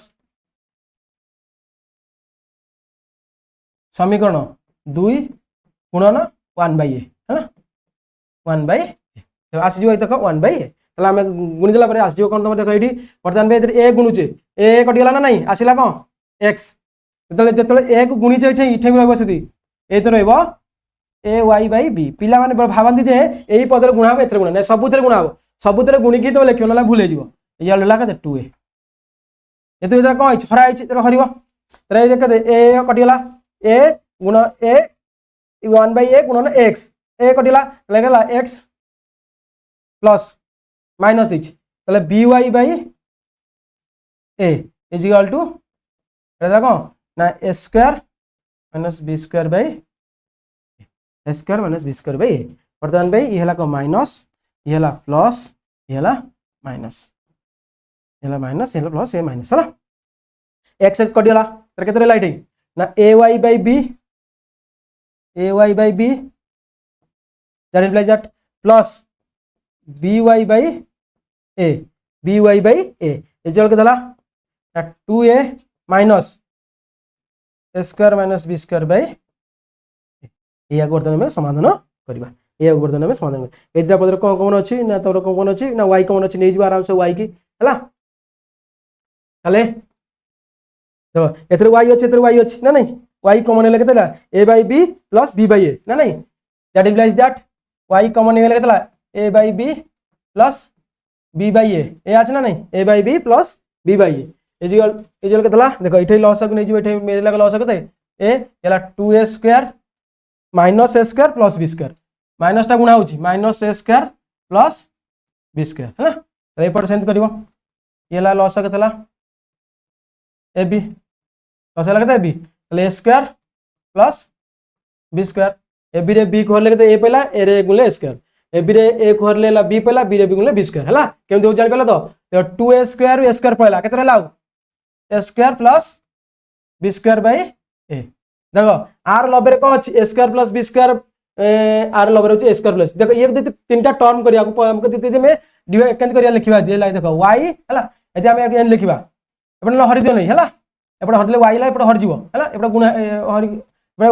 A: समीकरण 2 गुणन 1 बाय a हैला 1 बाय a आसी जो देखो 1 बाय a तला हम गुणी देला परे आसी जो कोन तुम देखो एठी वर्तमान बे a गुणुचे a कटि गेला ना नहीं आसीला कोन x जतले a को गुणी जे एठी रहबो सेती ए तो रहबो ए वाई बाई बी पिला माने भावंती जे एही पदर गुणा हो एथरे गुणा नै सबुतरे गुणा हो सबुतरे गुणी की तो लिखियो नला भूले जीवो ए जल लगा 2a ए तो इधर कोन हरा आइछ तर हरिबो तर ए देख दे ए कटि गेला a गुण a 1 बाय a गुणन x a कटि गेला लगेला x प्लस माइनस दिछ तले by by a is equal to एटा देखो ना a square minus b square by a square minus b square by a वर्तमान बाय ये हला को माइनस ये हला प्लस ये हला माइनस ये हला माइनस ये हला प्लस ये माइनस हला x x कटि गेला तर केते रहला एठी ना ay by b that implies that plus by by a is equal के दला 2a minus a square minus b square by ये वर्तन में समाधान करबा ये वर्तन में समाधान कर एदिरा पदर कोन अछि ना तोर कोन अछि ना y कोन अछि नै जबा आराम से y की हला ताले देखो एथरे y अछि ना नहीं y कॉमन ले केतला a by b plus b by a ना नहीं that implies that y common ले केतला a by b plus b by a ए अछि ना नहीं a by b plus b by a equal केतला देखो इथे लॉस को नै जबे इथे मेरे लगा लॉस केते a एला 2a square minus a square plus b square minus टा गुणा होछि minus a square plus b square है ना तो ए परसेंट करिवो येला लॉस केतला ab लॉस लगा केते b तले a square plus b square ab रे b को हरले केते a पहिला a रे गुणले a स्क्वायर ab रे a को हरले ला b पहिला b रे b गुणले b स्क्वायर हला केम दे जानि पहिला तो 2a स्क्वायर a स्क्वायर पहिला केते रहला a square plus b square by a देखो आर लबे रे कोन अछि a square plus b square आर लबे अछि a स्क्वायर प्लस देखो ये दे तीनटा टर्म करिया को हमको दे में डिवाइड केन करिया लिखिबा दे लाई देखो y हला एते हम एन लिखिबा एपन हरि दियो नै हला एपन हर दिले y ला एपन हर जीवो हला एपन गुण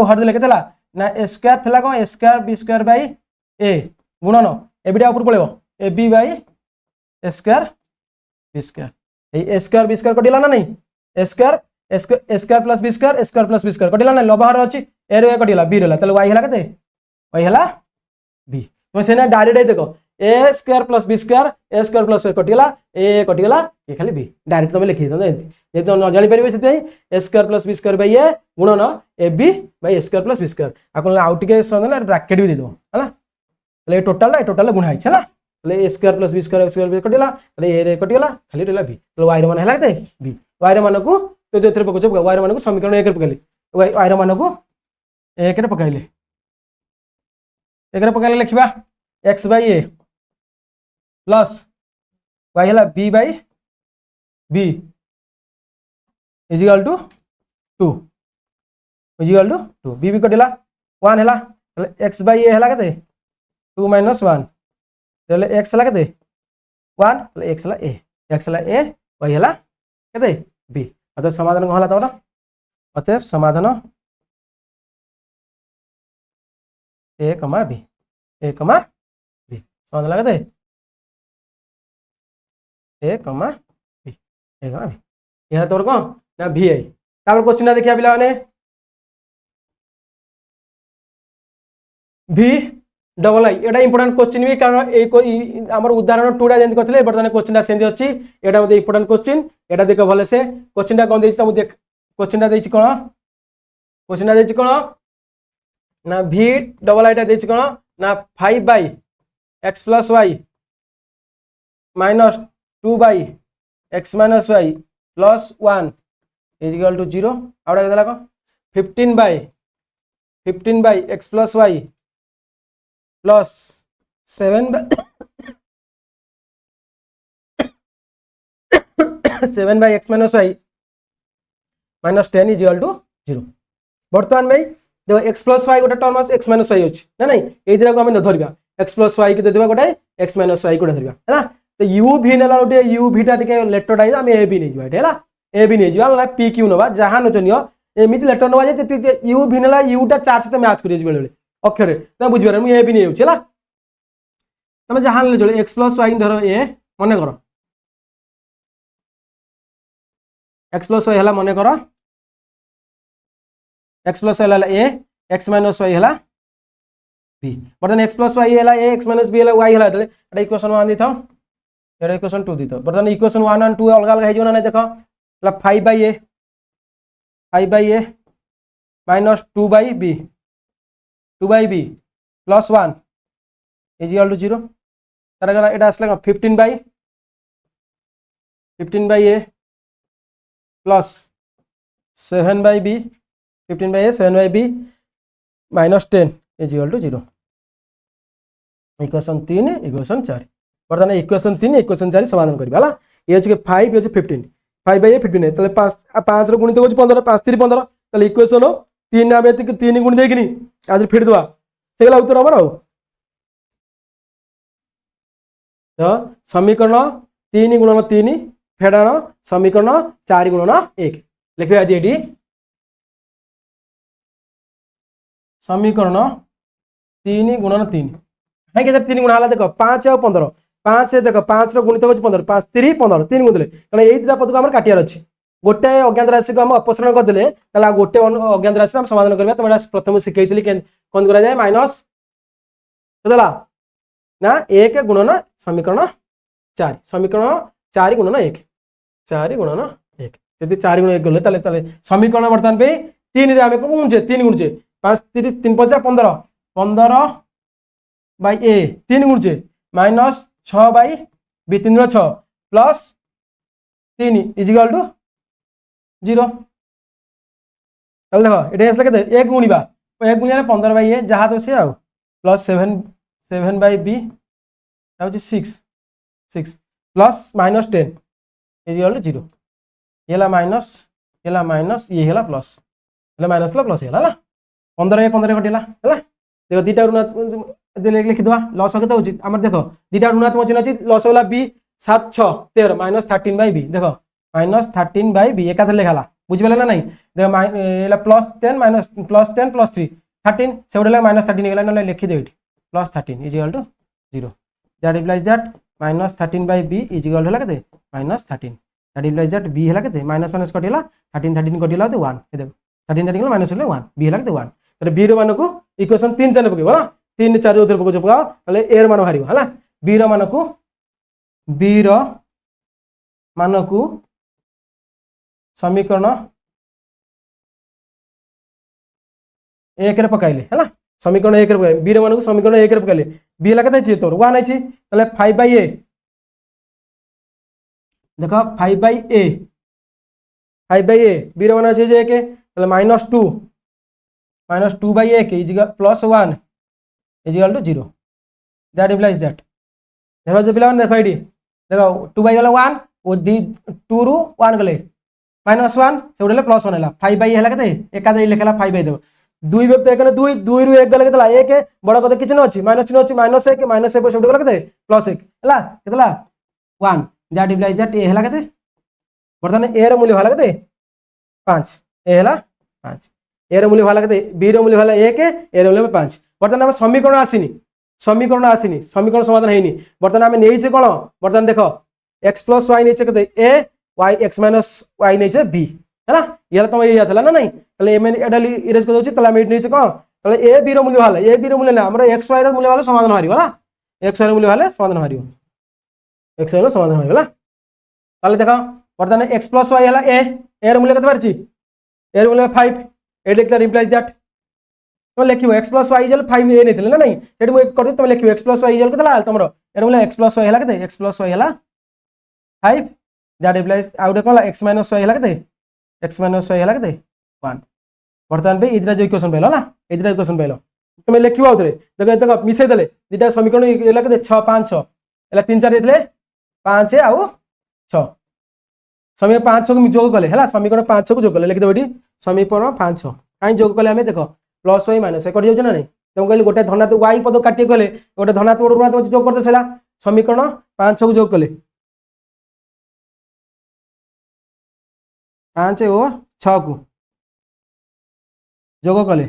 A: हर दिले केतला ना a स्क्वायर थला को a square b square by a गुणन एबिटा ऊपर पळेबो a b by a square b square ए a स्क्वायर b स्क्वायर कटिला ना नहीं a square plus b square कटिला ना लबा हर अछि a रे कटिला b रेला तले y हला केते y हला b तो सेना डायरेक्ट देखो a square plus b square a square plus b कटिला a कटिला ये खाली b डायरेक्ट तमे लिखि दो जे तो न जानि परिबे सेते a square plus b square by a गुणन ab by a square plus b square आकोन आउट के संदला ब्रैकेट भी दे दो हला तले टोटल गुणा है छला तले a square plus b square कटिला तले a रे कटिला खाली रहला b तले y रे मान हला केते b y रे मान को तो जेथरे पकोछ y रे मान को समीकरण 1 रे पकैले y रे मान को 1 रे पकैले 1 रे पकैले लिखिबा x by a plus y हला b by b is equal to 2 is equal to 2 b भी कटिला 1 हला तले x बाय a हला केते 2 माइनस 1 तले x हला केते 1 तले x हला a y हला केते b अतः समाधान को हला तबरा अतः समाधान a, b समाधान लगा दे a, b यह तोर कोन ना vi तापर क्वेश्चन देखिया पिला माने v डबल आई एटा इंपोर्टेंट क्वेश्चन भी कारण ए हमर उदाहरण 2 टा जेंति करथले बर्तमान क्वेश्चन सेंदी अछि एटा मते इंपोर्टेंट क्वेश्चन एटा देखो भले से क्वेश्चन टा कोन देछि त मु देख क्वेश्चन टा देछि कोन ना v डबल आई टा देछि कोन ना 5 by x plus y minus 2 by x minus y plus 1 is equal to 0 आउडा केतला को 15 by 15 by x plus y plus 7 7 by x minus y minus 10 is equal to 0। बर्तमान भाई देखो एक्स प्लस वाई गोटे टर्म अच्छे x minus y अच्छी ना नहीं ये को आम धरवा एक्स प्लस वाई की देवा गोटे एक्स माइनस वाई गोटे धरवा है तो यू भी ना गोटे यू भीटा टे लेटरटा आम ए भी नहीं है ए भी नहीं जावा पी क्यू नवा जहाँ नच नियो एमती लेटर नवा यू भी ना यूटा चार सहित मैच कर बेले अक्षर तुम बुझे मुझे ए भी नहीं है तुम जहाँ ना चलो एक्स प्लस वाई धर ए मन कर एक्स प्लस वाई है मन कर एक्स प्लस वाई है ए एक्स माइनस वाई है बी बर्तमान एक्स प्लस वाई है ए एक्स माइनस बी है वाई है इक्वेशन 1 दी था ये इक्वेशन 2 दी था बर्तमान इक्वेशन 1 और 2 अलग अलग हो ना देख 5 by a minus 2 by b plus 1 is equal to 0 तार এটা আসলে 15 by a plus 7 by b 15 by a 7 by b minus 10 is equal to 0 equation 3 equation 4 बर्तमान इक्वेशन 3 इक्वेशन 4 समाधान करबा ये अच्छे 5 ये 15 5 बाई ए 15 है ताले 5 रो गुणित हो 15 5 3 15 ताले इक्वेशन 3 आमे 3 गुण देकिनी आज फिर दवा हेगला उत्तर हमर तो समीकरण 3 गुणन 3 फेडाण समीकरण 4 गुणन 1 लिखिए आज ये समीकरण 3 गुणन 3 है कि 3 गुण है देख 5 और 15 5 देख 5 रो गुणित हो 15 5 3 15 3 गुण देले कारण एई दुटा पद को हम काटियार अछि गोटे अज्ञात राशि को हम अपसरण कर देले तला गोटे अज्ञात राशि हम समाधान करबा तमे प्रथम सिखैतली कोन करा जाय माइनस देला ना 1 गुणन समीकरण 4 समीकरण 4 गुणन 1 4 गुणन 1 यदि 4 गुण 1 गले तले तले समीकरण वर्तमान पे 3 रे हम को गुणजे 3 गुणजे 5 3 3 5 15 15 बाई ए 3 गुणजे minus 6 by b 3 6 plus 3 is equal to 0 देखो ये आसला के 1 गुणिबा 1 गुणिया 15 बाई ए जहाँ तो से आ plus 7 by b 6 plus minus 10 is equal to 0 ये माइनस ये है प्लस ये माइनस प्लस है 15 15 कटिला है देखो दीटा ऋण लिखिदवा लस के हो आम देख दीटा ऋणात्मक चिन्ह अच्छी लस होला बी 7 6 13 माइनस 13 बाई बी देख माइनस 13 बाई बी एकाथ लिखाला बुझिपारे ना नहीं देख प्लस 10 माइनस प्लस 10 प्लस 3 13 से गोटे माइनस 13 गला ना लिखिदे plus 13 is equal to 0 that implies that minus 13 by b is equal to के minus 13 that implies that b है के माइनस माइनस कटिला 13 कटिला 1 देखो 13 माइनस 1 बी है के 1 तो बी मान को इक्वेशन 3 4 पकेब ना 3 4 उधर पकाओ पकाओ ताले ए मान बाहर है बी मान को समीकरण 1 रे पकाइले है समीकरण 1 रे पकाइले बी मान को समीकरण 1 रे पकाइले बी है के तोर 1 है ताले 5 बाई ए देख 5 बाई ए बी मान अच्छे जे के ताले माइनस 2 बाई ए के is plus 1 is equal to 0 that implies that देखो जो पिला देखो ये देखो 2 बाई गला 1 वो 2 रु 1 गले माइनस 1 से उड़े प्लस 1 है 5 बाई है के एकादे लिखला 5 बाई देव 2 व्यक्त एक 2 रु 1 गले के 1 बड़ कदे किछ न अछि माइनस 1 माइनस 1 से उड़े गला के प्लस 1 हला केतला 1 दैट इम्प्लाइज दैट ए हला के वर्तमान ए रो मूल्य हला के 5 ए हला 5 ए रो मूल्य हला के बी रो मूल्य हला 1 ए रो मूल्य 5 वर्तमान हम समीकरण आसीनी समीकरण समाधान है बर्तमान आम नहीं कौन बर्तमान देख एक्स प्लस वाई नहीं के ए वाई एक्स माइनस वाई नहीं बी है ये तुम ये था ना नहीं इरेज कर कौन ए बी रूल्य वाला ए बी रूल्य ना एक्स वाई रूल्य वाला समाधान हार एक्स वाई मूल्य वाले समाधान हार एक्स वाई समाधान हार देख बर्तमान एक्स प्लस वाई है ए मूल्य के ए मूल्य 5 ए लिखला इम्प्लाइज दैट तुम लिखो एक्स प्लस वाई इजल 5 ए नहीं ना नहीं ये मुझे कर तुम लिखो एक्स प्लस वाई इजल के तुम ए मूल्य एक्स प्लस वाई है एक्स प्लस वाई है 5 दैट इम्प्लाइज आउ गोटे कौन एक्स माइनस वाई है एक्स माइनस वाई है 1 बर्तमान पे इधर जो इक्वेशन पाइल ना इधर इक्वेशन पाइल तुम लिख आउे देख देख मिसई देले दुटा समीकरण है के 6 5 6 है 3 4 देते 5 आउ 6 समीकरण 5 6 को जोग कले है समीकरण 5 6 को जोग कले लिखिदेव ये समीकरण 5 6 कहीं जोग कले आम देख प्लस वाई माइनस कट जाऊँ ना नहीं तुम कहली गोटे धनात्मक वाई पद काटे गले गोटे धनात्मक ऋणात्मक जोग करते सला समीकरण 5 6 को जोग कले 5 और 6 को जोग कले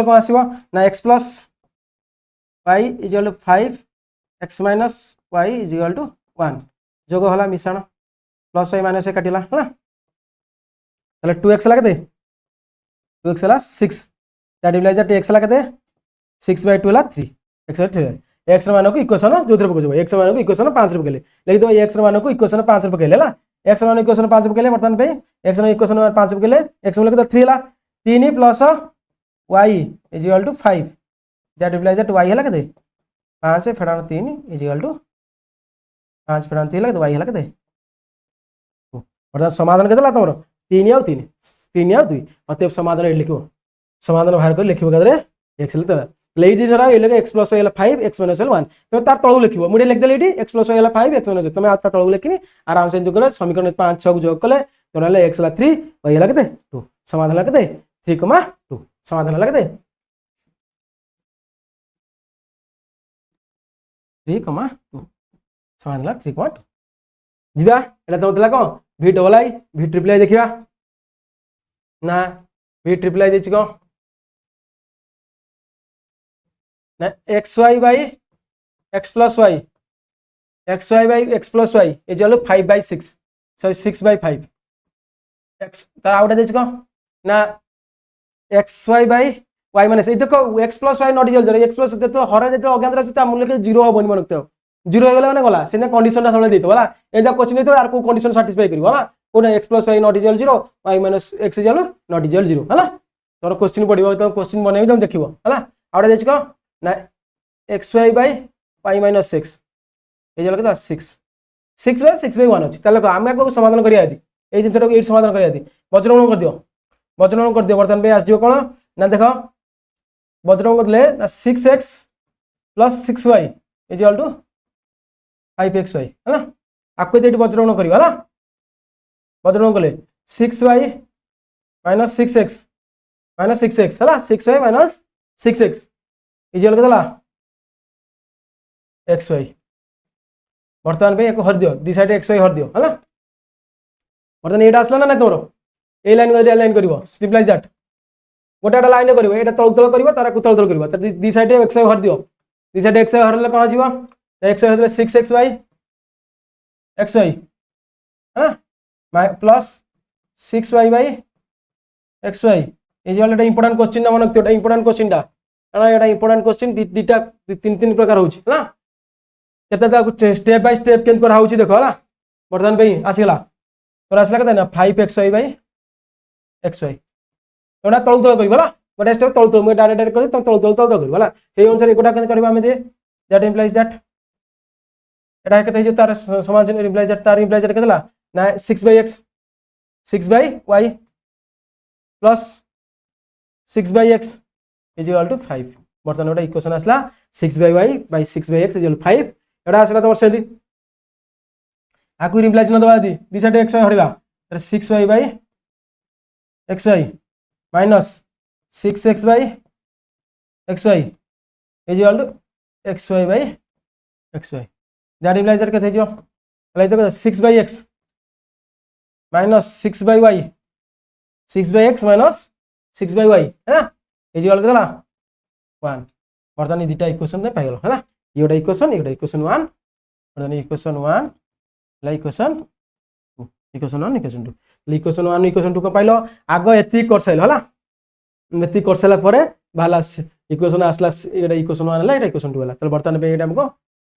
A: कौन आसो ना x plus y is equal to 5 x minus y is equal to 1 जोग है मिश्रण प्लस वाई माइनस काटिला है ना 2x है के 2x है 6 दैट इम्प्लाइज दैट x है के 6/2 है 3 x by 3 x मान को इक्वेशन जो पकड़ x मान को इक्वेशन 5 पकड़े लिखिद x मान को इक्वेशन 5 पकड़े है x मान इक्वेशन 5 पकड़े बर्तमान पे x मान इक्वेशन 5 पकड़े x मान लिखिद 3 है 3 plus y is equal to 5 that implies that y है के 5 फेड़ाण 3 इजिकल टू 5 फेड़ाण 3 है y है के बर्तमान समाधान के तुम 3 आउ 3 3 आउ 2 अतएव समाधान ये लिख समाधान बाहर कर लिख एक्स ये जिन x plus y 5 x minus 1 तुम तार तलू लिख मुझे लिखदेली ये x plus y 5 x minus तुम तलू लिखनी आराम से जो कले समीकरण 5 6 को जोग कले तो एक्स 3 वाई है के 2 समाधान है के 3,2 समाधान है के 3,2 समाधान है 3,2 जीवा एटा तुम कौन v double I v triple I देखा ना v ट्रिपल आई देखी कौन ना x y by x plus y x y by x plus y ये जो 5/6 सॉरी 6/5 एक्स तार आउटा देखी कौन ना x y by y minus ये देखो x plus y not equal 0 x plus जो हर जो अज्ञात रही मूल्य 0 हेनी मन रखते 0 हो गला गला से कंडीशन सब देते है क्वेश्चन नहीं यार को कंडीशन साटिस्फाई कर कौन x plus y not equal 0 y minus x equal not equal 0 है तुम क्वेश्चन पढ़ो तुम क्वेश्चन बनइबी तुम देखो है आउटा देखी कौन ना x y by y minus x ये जो 6/6/1 अच्छी आम आपको समाधान करिया ये जिनटा ये समाधान करिया वज्रगुण कर दियो वज्रगुण कर दियो बर्तमान पे आसो कौन ना देख वज्रगुण करले 6x plus 6y equal to 5xy है ना आपको ये वज्रगुण कर वज्रगुण कले 6y माइनस 6x है 6y माइनस 6x इक्वल के एक्स वाई बर्तमान पे हर दियो दी साइड एक्स वाई हर दियो है बर्तमान ये आसला ना तुम ए लाइन लाइन कर रिप्लाइज दैट गोटे लाइन कर तल तल कर तार तल तल कर दी साइड एक्स वाई हर दियो दी साइड एक्स वाई हरले कौन हो एक्स वाई हरले 6xy एक्स वाई है ना plus 6y by x y ये इंपोर्टाट क्वेश्चन मन रखते इंपोर्टाट क्वेश्चन यहाँ इंपोर्टाट क्वेश्चन दीटा 3 प्रकार होना स्टेप बाय स्टेप के देख है बर्तमान पे आसगला तोर आसला के 5xy बाई एक्स वाई एटा तल तल कर गोटे स्टेप तल तल मुझे डायरेक्ट कर तुम तल तल तल तल कर से अनुसार गोटा करवा दैट इम्प्लाइज दैट एटा के तार समान इम्प्लाइज दैट तार इम्प्लाइज दैट केला ना 6/x 6/y plus 6/x equal to 5 बर्तमान गोटे इक्वेशन आसला 6/y बाई 6/x इक्वल 5 एटा आसला तुम से आपको रिप्लाइज न दवा दी साइड एक्स वाई हरवा 6y by x y minus 6x by x y equal to x y by x y that implies that के 6/x minus 6/y 6/x minus 6/y है ना इक्वल के 1 बर्तमान दुटा इक्वेशन पाइल है ये गोटे इक्वेशन इक्वेशन 1 बर्तमान equation 1 equation 2 equation 1 equation 2 equation 1 equation 2 को पाइल आग एति कर साइल है एति कर सारा पर बाहला इक्वेशन आसला ये इक्वेशन 1 है इक्वेशन 2 है तो बर्तमान पे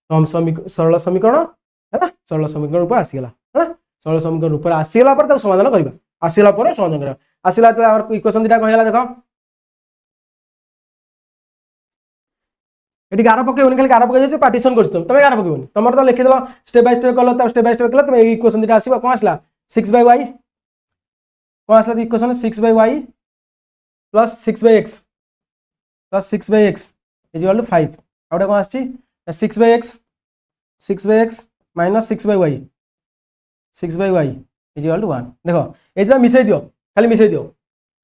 A: हमको सरल समीकरण है सरल समीकरण रूप आसीगला है सरल समीकरण रूप आसीगला पर समाधान करवा आसला पर समाधान करवा आसला तो इक्वेशन दुटा कहला देख ये गार पकेबनी खाली गार पकई पार्टीशन कर तुम गार पकेबनी तुम तो लिखिद स्टेप बाय स्टेप कल स्टेप बाय स्टेप कल तुम इक्वेशन दुटा आसो कौन आसला 6/y कौन आसला equation 6/y plus 6/x plus 6/x equal to 5 आउ कौन आछि 6/x minus 6/y 6/y equal to 1 देखो एटा मिसै दियो खाली मिसै दियो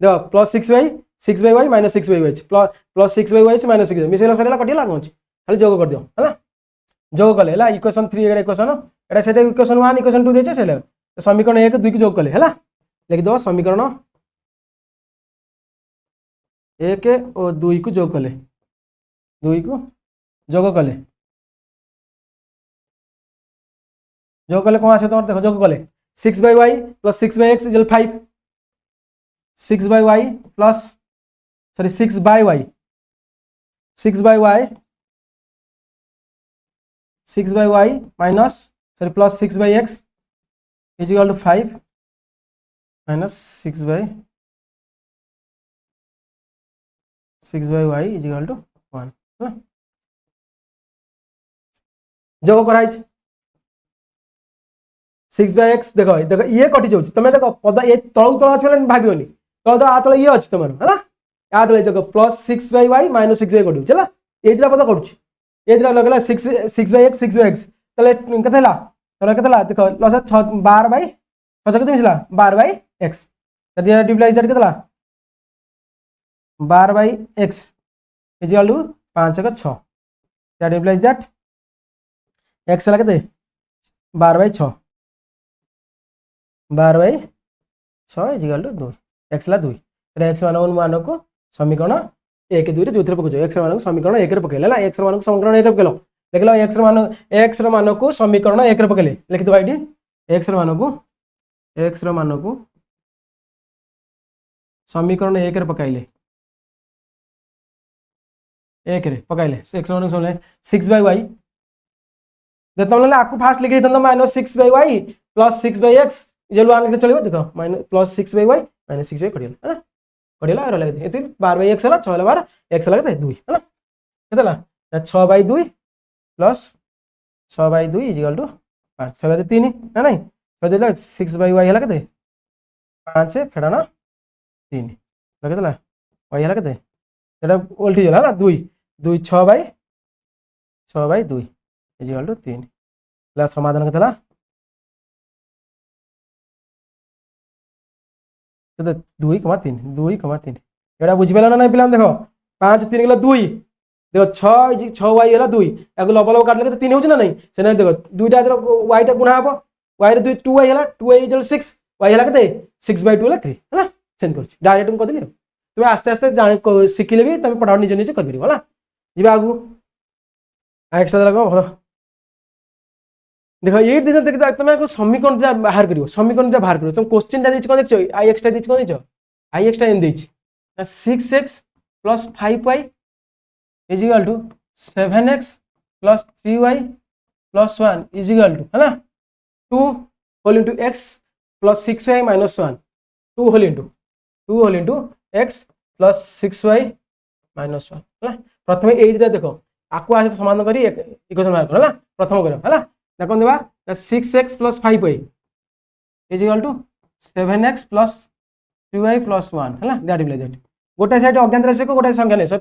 A: देखो plus 6/y minus 6/y plus 6/y minus 6 मिसैला सरेला कटिला कौन खाली जोग कर दियो है जोग कले है इक्वेशन 3 एटा इक्वेशन एटा सेटा इक्वेशन 1 इक्वेशन 2 देछे सेले समीकरण 1 2 की जोग कले है लिख दो समीकरण 1 और 2 को जोग कले 2 को जोग कले कौन आसे तुम देखो जोग कले 6/y plus 6/x equal 5 6/y plus sorry 6/y 6/y minus sorry plus 6/x is equal to 5 minus 6/y is equal to 1 जोग कराई 6/x देखो देखो ये कटि जाउछ तमे देखो पद ए तळु तळ अछि बोले भाबियोनी तळ तळ आ तळ ये अछि तमन हला आ तळ देखो प्लस 6/y माइनस 6/y कटु चला ए दिला पद कटुछ ए दिला लगला 6/x तले कथला तले कथला देखो लस 12/6 कते मिसला 12/x तदिया डिप्लाइज दैट कथला 12/x इज इक्वल टू 5 का 6 दैट डिप्लाइज दैट x ला कते 12/6 12/6 इज इक्वल टू 2 x ला 2 x मान को समीकरण 1 2 रे जोथरे पकजो x मान को समीकरण 1 रे पकेले x मान को समीकरण 1 रे पकेलो लिख लो x मान को समीकरण 1 रे पकेले लिख दो आईडी x मान को समीकरण 1 रे पकाइले 1 रे पकाइले x मान को 6/y दे तमले आकु फास्ट लिख देतन minus 6/y plus 6/x equal 1 लिख चलिबो देखो minus plus 6/y minus 6/y कडिला कडिला और लगे एति 12/x हला 6 12 x लगे 2 हला केतला 6/2 प्लस 6/2 इज इक्वल टू 5 6/3 है नहीं तो देला 6/y हला केते 5 फेडाना 3 लगे देला y हला केते एटा उल्टी जाला हला 2 2 6/2 इज इक्वल टू 3 ला समाधान केतला तो 2,3 एटा बुझि पेला ना नहीं पिला देखो 5 3 गला 2 देखो 6y हला 2 याको लब लब काटले 3 होछ ना नहीं से नहीं देखो दुईटा इधर y टा गुणा हबो y रे 2y हला 2y इक्वल 6 y हला केते 6/2 हला 3 हला सेंड करछ डायरेक्ट हम कदिले तुम आस्ते आस्ते जान सिखिले भी तुम पढ़ाओ निजे निजे कर परिबो हला जिबा आगु एक्स्ट्रा लगो भलो देखो ये दिन देख तुम को समीकरण बाहर करियो तुम क्वेश्चन टा दिछ कोन देखछो ix टा दिछ कोन दिछो ix टा एन दिछ 6x plus 5y is equal to 7x plus 3y plus 1 is equal to है ना 2 whole into x plus 6y minus 1 2 whole into x plus 6y minus 1 है प्रथम ए दिटा देखो आकु आसे समाधान करी इक्वेशन बाहर कर है प्रथम करो है ना कौन देबा 6x plus 5y is equal to 7x plus 2y plus 1 है ना दैट इज दैट गोटे साइड अज्ञात राशि को गोटे संख्या ने सो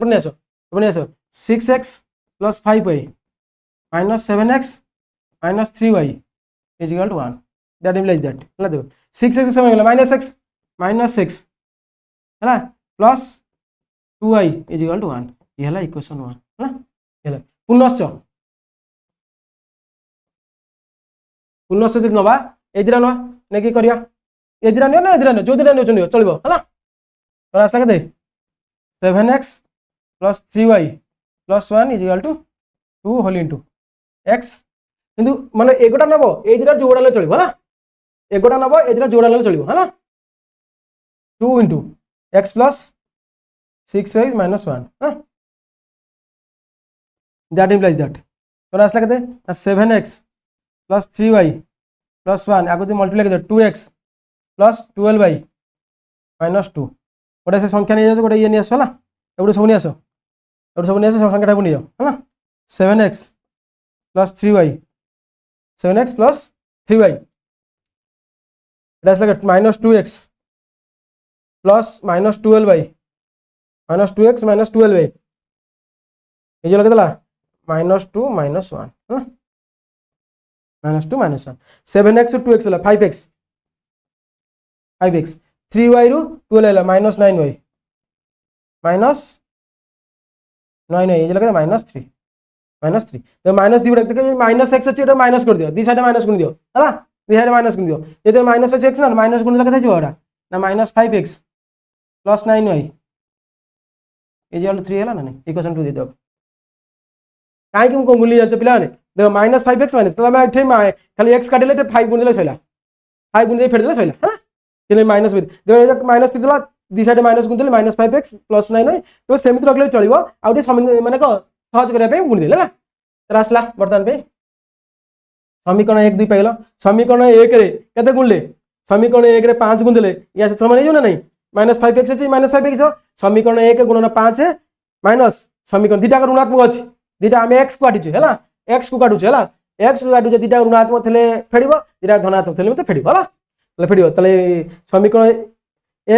A: पुनी आसो 6x plus 5y minus 7x minus 3y is equal to 1 that implies that है देखो 6x समय गेला माइनस 6 है ना plus 2y is equal to 1 ये हला इक्वेशन 1 है ना हेला पुनश्च दिन नवा ए दिरा नवा ने की करिया ए दिरा नियो ना ए दिरा नियो जो दिरा नियो चलियो चलिबो हला तो आसला केते 7x plus 3y plus 1 is equal to 2 whole into x किंतु माने एगोटा नबो ए दिरा जोड़ा ले चलिबो हला एगोटा नबो ए दिरा जोड़ा ले चलिबो हला 2 into x plus 6y minus 1 हां दैट इम्प्लाइज दैट तो आसला केते 7x प्लस 3y प्लस 1 आगो मल्टीप्लाई कर 2x प्लस 12y माइनस 2 गोटे से संख्या नहीं जाओ गोटे ये नहीं आसो है एगुटे सब नहीं आसो संख्या नहीं जाओ है 7x plus 3y 7x plus 3y minus 2x plus minus 12 by minus 2x minus 12 by ये जो केतला -2 -1 -2 -1 7x ରୁ 2x ହେଲା 5x 3y ରୁ 12 ହେଲା -9y -9y ये जो केतला -3 तो माइनस दी देखो माइनस x अछि एटा माइनस कर दियो दी साइड माइनस गुण दियो हला दी साइड माइनस गुण दियो ये माइनस अछि x ना माइनस गुण केते जिवो एटा ना -5x + 9y ये जो 3 हला ना नहीं इक्वेशन 2 दे दो काहे कि हम को भूली जाछ पिला ने देखो -5x माइनस तो मैं एठे खाली x काटिले 5 गुण दिले सइला 5 गुण दे फेर दिले सइला हला केले माइनस देखो माइनस की दिला दी साइड माइनस गुण दिले -5x + 9y तो सेमिति रखले चलिबो आउटे माने को सहज करिया पे गुण दिले हला रासला वर्तमान पे समीकरण 1 2 पाइलो समीकरण 1 रे केते गुणले समीकरण 1 रे 5 गुण दिले या समान हो ना नहीं -5x अछि -5x समीकरण 1 गुणन 5 माइनस समीकरण दीटा का ऋणात्मक अछि दीटा हम x को काटिछु हला x को काटुछु हला x को काटु दीटा ऋणात्मक थले फेडिबो दीटा धनात्मक थले मते फेडिबो हला तले फेडिबो तले समीकरण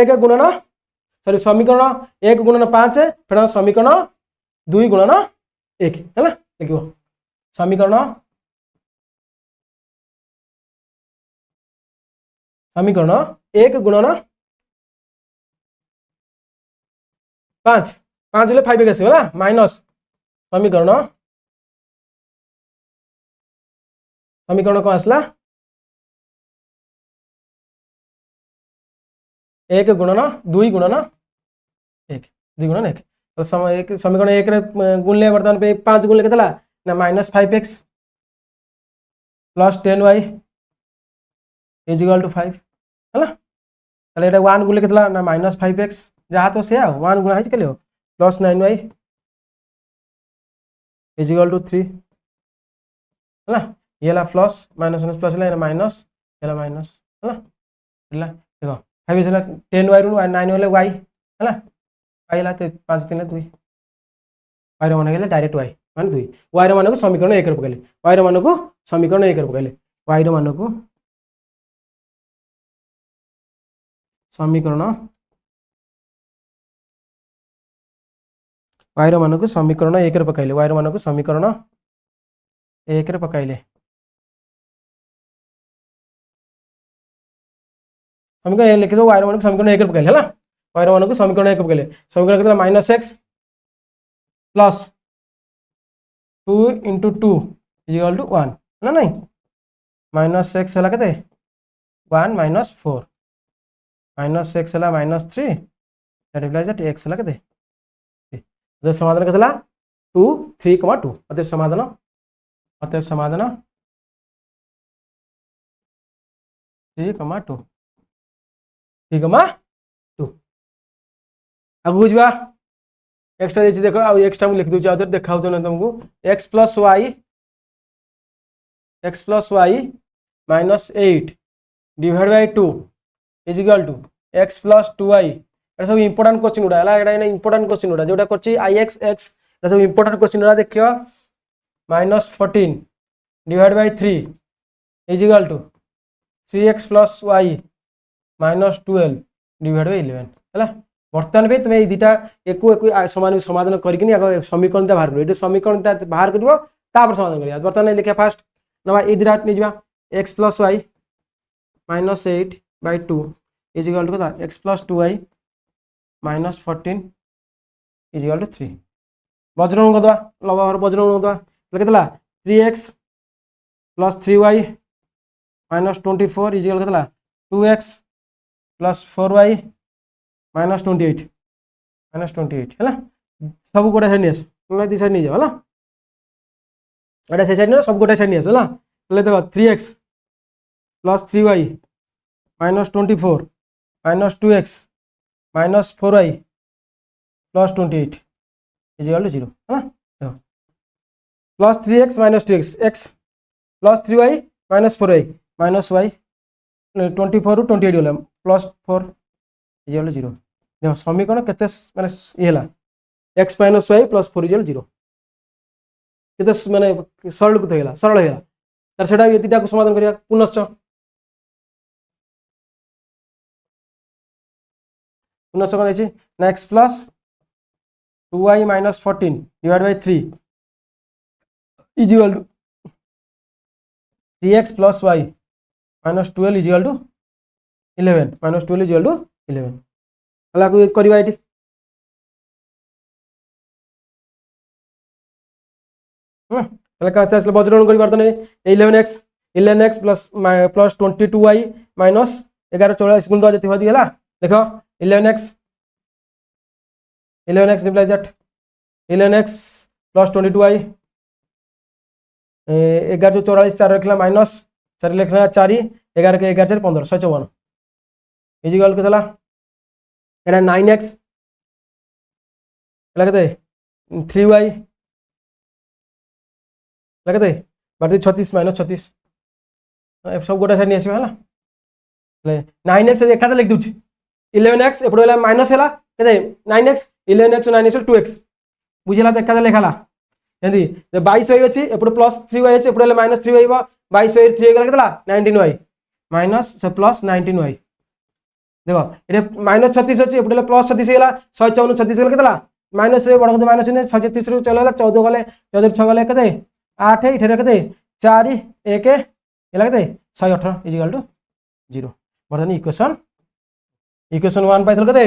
A: 1 गुणन सॉरी समीकरण 1 गुणन 5 फेडा समीकरण 2 गुणन 1 हला लिखिबो समीकरण 1 गुणन 5 5 ले 5 के होला माइनस समीकरण को आसला 1 गुणन 2 गुणन 1 2 गुणन 1 तो समीकरण 1 रे गुणले वर्तमान पे 5 गुणले केतला ना -5x + 10y = 5 हला तले एटा 1 गुणले केतला ना -5x जहा तो से 1 गुणा है केले + 9y = 3 हला ये ला प्लस माइनस प्लस ला माइनस एला माइनस हला हला देखो 5 हला 10y ରୁ 9 होले y हला y ला 5 3 2 y रो मान गेले डायरेक्ट y मान 2 y रो मान को समीकरण 1 रे पकेले y रो मान को समीकरण 1 रे पकेले y रो मान को समीकरण y रो मान को समीकरण 1 रे पकाइले y रो मान को समीकरण 1 रे पकाइले समीकरण लिख दो y रो मान को समीकरण 1 रे पकाइले हला y रो मान को समीकरण 1 रे पकाइले समीकरण केतला -x प्लस 2 * 2 = 1 ना नहीं -x हला केते 1 - 4 -x हला -3 दैट इम्प्लाइज दैट x हला केते तो समाधान केतला 2 3,2 अतः समाधान 3,2 3,2 अब बुझबा एक्स्ट्रा देछि देखो आ एक्स्ट्रा मु लिख दउ छ देखाउ तो न तुमको x + y -8 / 2 = x + 2y एटा सब इंपोर्टेंट क्वेश्चन उडा हला एटा इंपोर्टेंट क्वेश्चन उडा जोटा करछि ix x एटा सब इंपोर्टेंट क्वेश्चन उडा देखियो -14 / 3 = 3x + y -12 / 11 हला वर्तमान पे तुम दीटा एक समान समाधान करके समीकरण बाहर कर समीकरण बाहर कर समाधान कर बर्तमान लिखा फास्ट ना ये दीटा नहीं जा x + y -8 / 2 = x + 2y -14 = 3 वज्रगुण करदे लंबा वज्रगुण करदे केतला 3x + 3y -24 = 2x + 4y -28 हला सब गोटे साइड नियस दी साइड नहीं जाओ हला एटा से साइड न सब गोटे साइड नियस हला ले देखो 3x + 3y -24 -2x -4y +28 = 0 हला देखो +3x -2x x + 3y -4y -y 24 ରୁ 28 होला +4 = 0 देखो समीकरण केते माने ये हला x - y + 4 = 0 केते माने सरल को हेला सरल हेला तर सेटा एतिटा को समाधान करिया पुनश्च पुनश्च कौन देखिए ना x plus 2y minus 14 divide by 3 is equal to 3x plus y minus 12 is equal to 11 minus 12 is equal to 11 তাহলে আপনি করিবা এটি তাহলে কাছে আসলে বজ্রগণ করি পারতো না 11x plus plus 22y minus 11 44 গুণ দেওয়া যেতে হয় দিলা দেখো 11x reply that 11x plus 22y 11 जो 44 4 लिखला माइनस 4 लिखला 4 11 के 11 4 15 154 इजिकल के थला एटा 9x लगते 3y लगते बाकी 36 माइनस 36 सब गोटा साइड नहीं आसीबा हला 9x एक खाता लिख दूची 11x एपडो हला माइनस हला केते 9x 11x 9x 2x बुझिला तो एक खाता लिखाला यदि 22y अछि एपडो प्लस 3y अछि एपडो हला माइनस 3y बा 22y 3 गला केतला 19y माइनस से प्लस 19y देखो ये माइनस 36 अच्छी एपटे प्लस 36 गला 154 36 गला केतला माइनस रे बड़ कते माइनस ने 36 रु चलेला 14 गले 14 6 गले कते 8 इठरे कते 4 1 एला कते 118 इक्वल टू 0 बर्तन इक्वेशन 1 पाइथल कते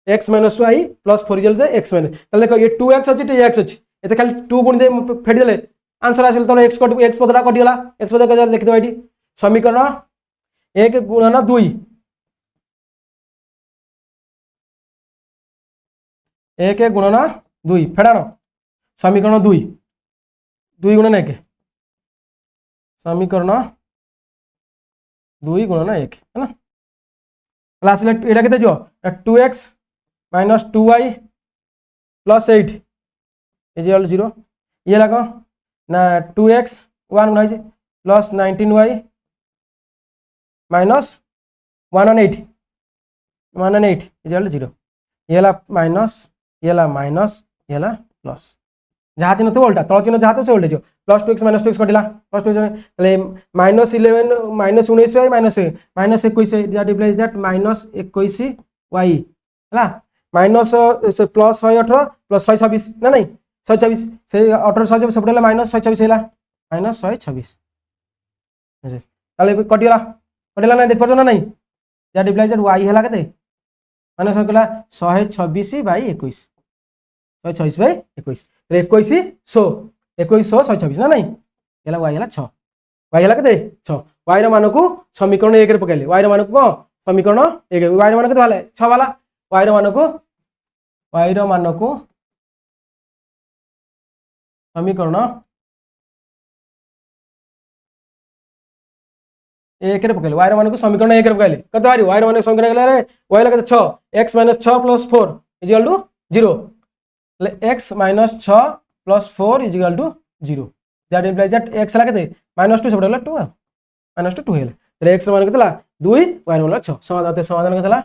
A: x y plus 4 equal to x ताले देखो ये 2x अछि तो x अछि एते खाली 2 गुण दे फेडी देले आंसर आसिल तो x पदरा कटि गला x पद के लिख दो एटी समीकरण 1 गुणन 2 1 गुणन 2 फेडाण समीकरण 2 2 गुणन 1 समीकरण 2 गुणन 1 है ना क्लास एटा केते जो 2x minus 2y plus 8 equal 0 ये लगा ना 2x 1 गुणा प्लस 19y माइनस 118 इक्वल 0 ये ला माइनस ये ला माइनस ये ला प्लस जहाँ चिन्ह तो उल्टा तल चिन्ह जहाँ तो से उल्टे जो प्लस 2x माइनस 2x कटिला plus 2x minus 11 minus 19y minus 21 that implies that minus 21y हला माइनस प्लस 118 प्लस 126 ना नहीं 126 से 18 126 सब डला माइनस 126 हैला माइनस 126 ताले कटिला ना देख परछ ना नहीं दैट इम्प्लाइज दैट y हैला कते माइनस कला 126 बाई 21 126 बाई 21 21 100 126 ना नहीं एला y हैला 6 y हैला कते 6 y रो मान को समीकरण 1 रे पकाइले y रो मान को समीकरण 1 y रो मान को वाले 6 वाला y रो मान को समीकरण 1 रे पकाइले y रो मान को समीकरण 1 रे पकाइले कत बारी y रो मान को समीकरण गले y ला कते 6 x - 6 + 4 = 0 ले x - 6 + 4 = 0 that implies that x ला कते -2 सब डला 2 -2 हेले ले x मान कतला 2 y मान 6 समाधान कतला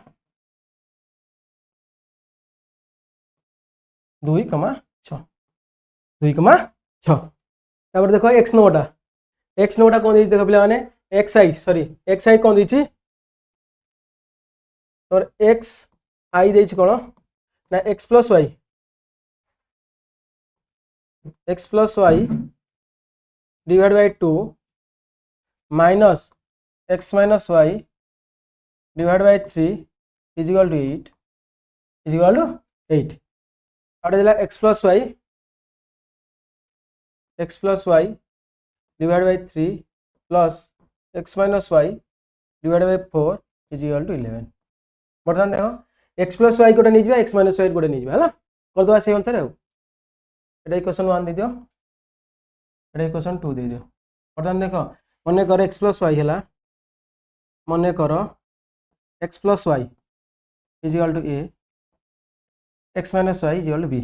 A: 2,6 2,6 तापर देखो x नोटा कोन दी देखो पिला माने xi कोन दी और xi देछि कोन ना x + y divide by 2 minus x - y divide by 3 = 8 और दिला x + y divide by 3 plus x - y divide by 4 = 11 बर्तमान देखो x + y कोटा नहीं x - y कोटा नहीं है कर दो से अनुसार एटा इक्वेशन 1 दे दियो एटा इक्वेशन 2 दे दियो बर्तमान देखो मन कर x + y हैला मन कर x + y = a x - y = b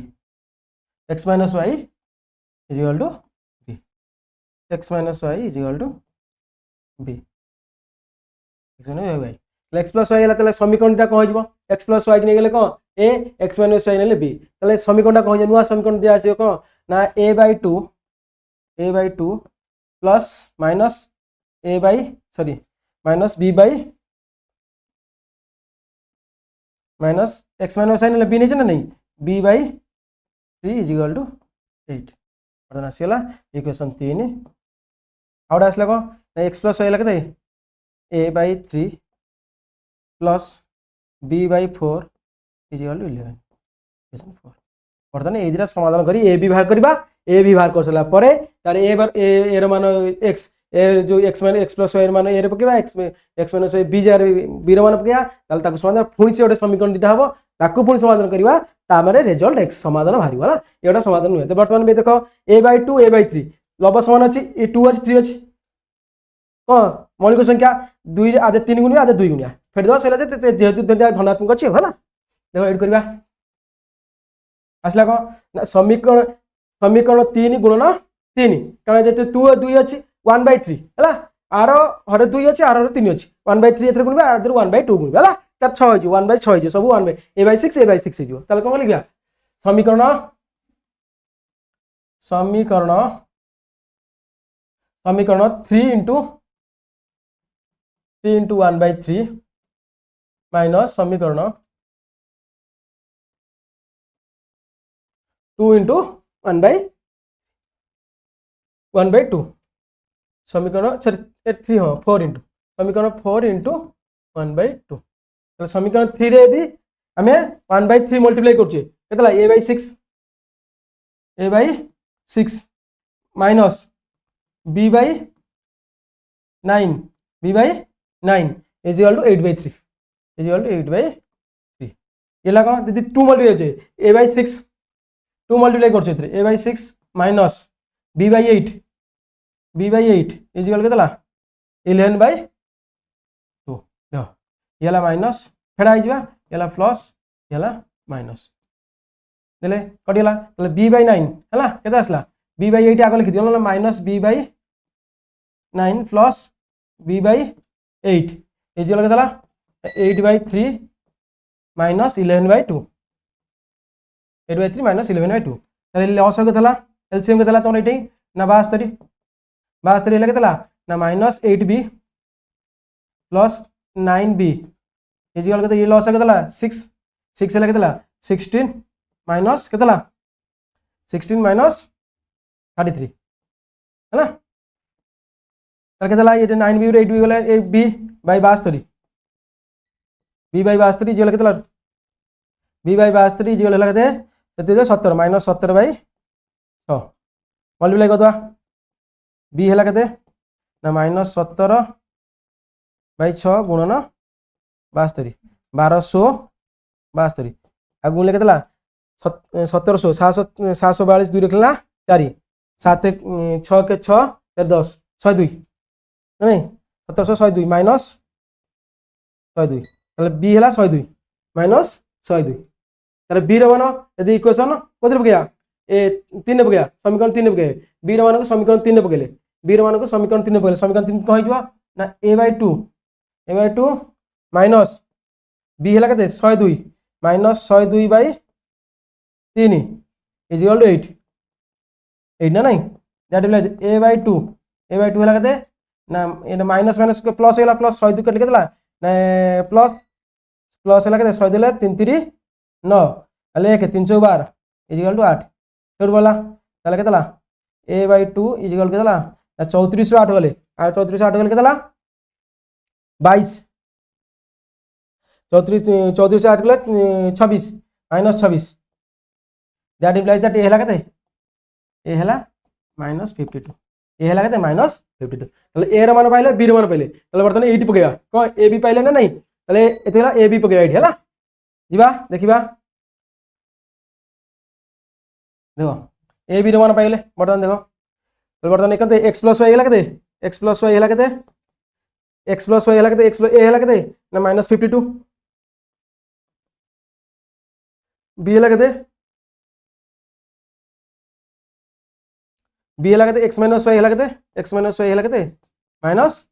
A: x - y = b x - y = b x + y हैला समीकरणटा कौन हो x + y नहीं गेले कौन a x - y नेले b तले समीकरणटा कौन नुआ समीकरण दिया आसी कौन ना a/2 plus minus minus b minus x minus sign b नहीं ना नहीं b by 3 is equal to 8 बर्तन आसीगला इक्वेशन 3 आउट आसला कौन एक्स प्लस वाई लगते a by 3 plus b by 4 is equal to 11 equation 4 बर्तमान ए दुटा समाधान करी ए भी बाहर करबा ए भी बाहर कर सारा परे तार ए बार ए एर मान एक्स ए जो x minus x plus y मान ए रे पकेबा एक्स माइनस वाई बी जार बी रो मान पकेबा ताल ताको समाधान पुणी से गोटे समीकरण दुटा हबो ताको पुणी समाधान करबा ता माने रिजल्ट एक्स समाधान बाहरिबो ना एटा समाधान हुए तो वर्तमान में देखो a बाई 2 a बाई 3 लब समान अछि ए 2 अछि 3 अछि कोन मौलिक संख्या 2 रे आधे 3 गुणिया आधे 2 गुणिया फेर दो सेला जे जेहेतु धनात्मक अछि होला देखो एड करबा आसला कौन समीकरण समीकरण 3 गुणन 3 कारण जेते 2 2 अछि 1 बाई 3 हला आरो हरे 2 अछि आरो 3 अछि 1 बाई 3 एथरे गुणबा आरो 1 बाई 2 गुणबा हला तार 6 अछि 1 बाई 6 अछि सब 1 बाई a बाई 6 हिजो ताले कोन लिखिया समीकरण समीकरण समीकरण 3 into 1 बाई 3 माइनस समीकरण 2 into 1 बाई 2 समीकरण सॉरी 3 हाँ 4 इंटू समीकरण 4 इंटू 1 बाई 2 तो समीकरण 3 रे यदि आमे 1 बाई 3 मल्टीप्लाई करछे केतला a by 6 minus b by 9 b by 9 is equal to 8 by 3 is equal to 8 by 3 ये लगा दीदी 2 मल्टीप्लाई होचे a बाई 6 2 मल्टीप्लाई करछे एथरे a by 6 minus b by 8 is equal केतला 11 बाई 2 देखो येला माइनस फेडा आइजबा येला प्लस येला माइनस देले कटिला तले b बाई 9 हला केते आसला b बाई 8 आगे लिखि दियो minus b by 9 plus b by 8 is equal केतला 8 by 3 minus 11 by 2 8 by 3 minus 11 by 2 तले लॉस केतला एलसीएम केतला तोन एठी ना 72 हेला केतला ना minus 8b plus 9b is equal केते ये लॉस केतला 6 हेला केतला 16 माइनस केतला 16 माइनस 33 हैना तर केतला ये 9b रे 8b गले 8b बाय 72 b बाय 72 जे केतला b बाय 72 जे हेला केते सेते 17 माइनस 17 बाय 6 मल्टीप्लाई कर दवा बी है के ना माइनस 17 बाई 6 गुणन 72 1272 आ गुणले केतला 1700 742 2 रखला 4 7 6 के 6 10 102 नहीं 1700 माइनस 102 ताले बी हैला 102 माइनस 102 ताले बी रो मान यदि इक्वेशन कोथि पकेया ए 3 पकेया समीकरण 3 पके बी रो मान को समीकरण 3 पकेले बी रो मान को समीकरण 3 पकेले समीकरण 3 कहि जवा ना a बाई 2 माइनस बी हैला केते 102 minus 102 by 3 is equal to 8 ना नहीं दैट इज a बाई 2 हैला केते ना ए माइनस माइनस के प्लस हैला प्लस 102 कट केतला ना प्लस हैला केते 102 ले 3 3 9 अले 1 3 12 इज इक्वल टू 8 छोड़ बोला ताले केतला a बाई 2 इज इक्वल केतला 34 8 गले 34 8 गले केतला 22 34 8 गले 26 minus 26 that implies that a हैला केते a हैला माइनस 52 a हैला केते माइनस 52 ताले a रो मान पाइले b रो मान पाइले ताले वर्तमान 8 पकेगा कोन a b पाइले ना नहीं ताले एतेला a b पकेगा 8 हैला जिबा देखिबा देखो ए बी रो मान पाइले वर्तमान देखो तो वर्तमान एकते x प्लस y हैला केते x प्लस y हैला केते x प्लस y हैला केते x प्लस a हैला केते ना माइनस 52 b हैला केते b हैला केते x माइनस y हैला केते x माइनस y हैला केते माइनस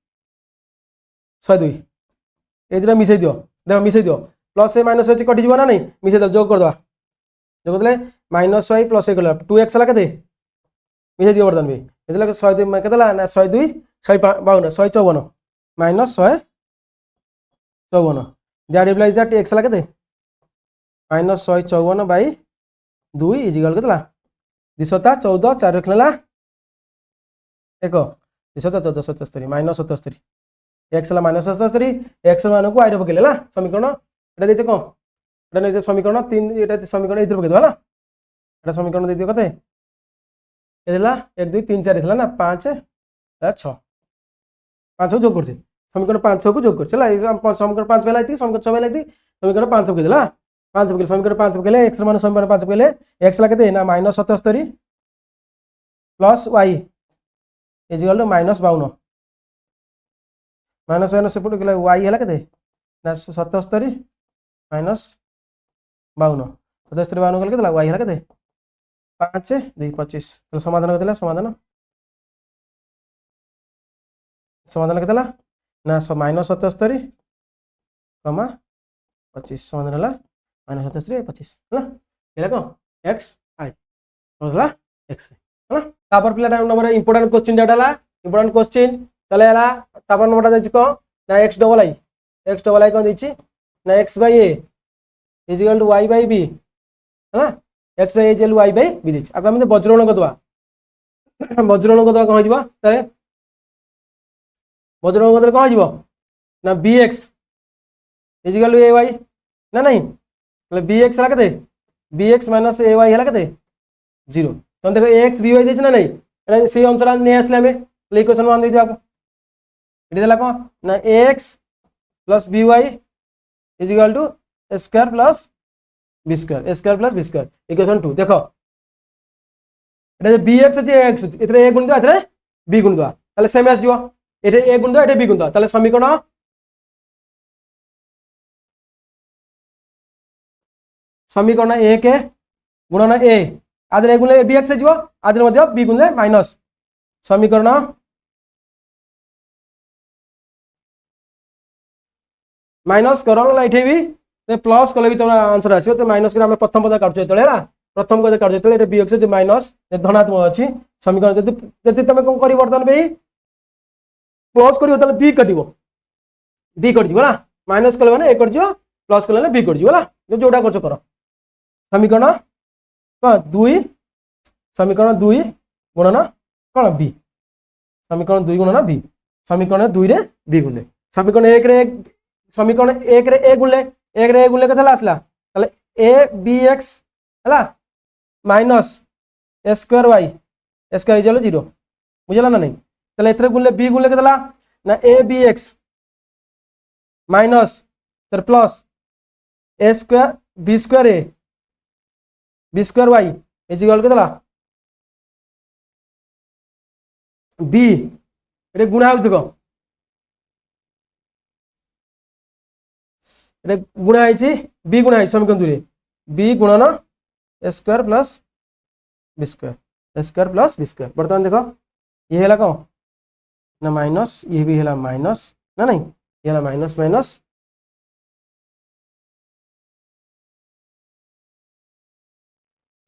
A: 102 ए दिरा मिसै दियो देखो मिसै दियो प्लस ए माइनस अछि कटि जीवा ना नहीं मिसै दल जोग कर दवा जो कहले माइनस y प्लस a कला 2x ला केते मिसै दियो वर्तमान में एतला 102 में केतला ना 102 152 154 minus 154 that implies that x ला केते -154/2 इजिकल के 214 4 रखला 1 214 77 -77 x ला -77 x मान को y रे पकेले ला समीकरण एटा देते कोन एटा नै समीकरण 3 एटा समीकरण इधर पके दला एटा समीकरण दे दियो कते एला 1 2 3 4 थला ना 5 6 5 जोग करछे समीकरण 5 6 को जोग करछे ला समीकरण 5 पहला थी समीकरण 6 पहला थी समीकरण 5 पके दला 5 पके समीकरण 5 पकेले x मान समीकरण 5 पकेले x ला कते ना -77 plus y is equal to -52 minus minus से पड़े वाई है के ना 77 -52 77 52 कल के वाई है के 5 2 25 तो समाधान के समाधान समाधान के ना -77 कमा 25 समाधान है -77 25 है कौन एक्स आई समझला एक्स है तापर पिला नंबर इंपोर्टेंट क्वेश्चन डाटा ला इंपोर्टेंट क्वेश्चन तले हला तापर नंबरटा देछि को ना x डबल आई कोन देछि ना x by a equal to y by b हला x by a equal y by b देछि अब हम वज्रगुणन करदवा कोन हिजबो तले वज्रगुणन करदे कोन हिजबो ना bx इक्वल टू ay ना नहीं तले bx हला कते bx माइनस ay हला कते 0 तो देखो ax by देछि ना नहीं एटा से अनुसार नै आसले हमें इक्वेशन 1 दे दियो आपको इधर देला को ना x plus by is equal to square plus b square equation 2 देखो एटा bx अछि x इतरे a गुण दो इतरे b गुण दो ताले सेम आस जिवो एटे a गुण दो एटे b गुण दो ताले समीकरण 1 गुणन a आदरे a गुणले bx जिवो आदरे मध्य b गुणले माइनस समीकरण माइनस करल लाइठे भी ते प्लस कले भी तोरा आंसर आछो ते माइनस के हम प्रथम पद काटछो तळेला प्रथम पद काटछो तळे बी एक्स जे माइनस धनात्मक अछि समीकरण जति तमे कोन परिवर्तन बे प्लस करियो तले बी कटिवो ना माइनस कले माने ए कट जिवो प्लस कले बी कट जिवो ना जोडा करछो कर समीकरण क 2 समीकरण 2 गुणन कोन बी समीकरण 2 गुणन बी समीकरण 2 रे बी गुणे समीकरण 1 रे समीकरण 1 रे a गुणले केतला आसला तले a bx हला minus a square y square equal 0 बुझला ना नहीं तले एथरे गुणले b गुणले केतला ना a bx माइनस तर plus a square b square a b square y equal केतला b रे गुणा हो देखो गुणा है बी गुणा है समीकरण 2 रे बी गुणन ए स्क्वायर प्लस बी स्क्वायर बर्तमान देखो ये हैला कौन ना माइनस ये भी हैला माइनस ना नहीं ये हैला माइनस माइनस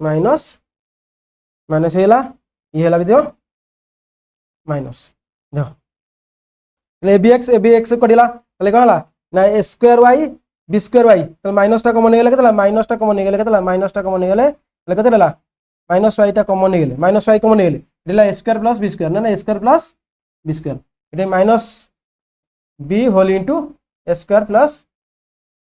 A: माइनस माइनस हैला ये हैला भी देखो माइनस देखो ए बी एक्स कटिला तले कहला ना a square y b square y तो माइनस टा कॉमन गेले केतला माइनस टा कॉमन गेले केतला माइनस टा कॉमन गेले ले केतला माइनस वाई टा कॉमन गेले माइनस वाई कॉमन गेले इला स्क्वायर प्लस बी स्क्वायर ना स्क्वायर प्लस बी स्क्वायर इटे minus b whole into square plus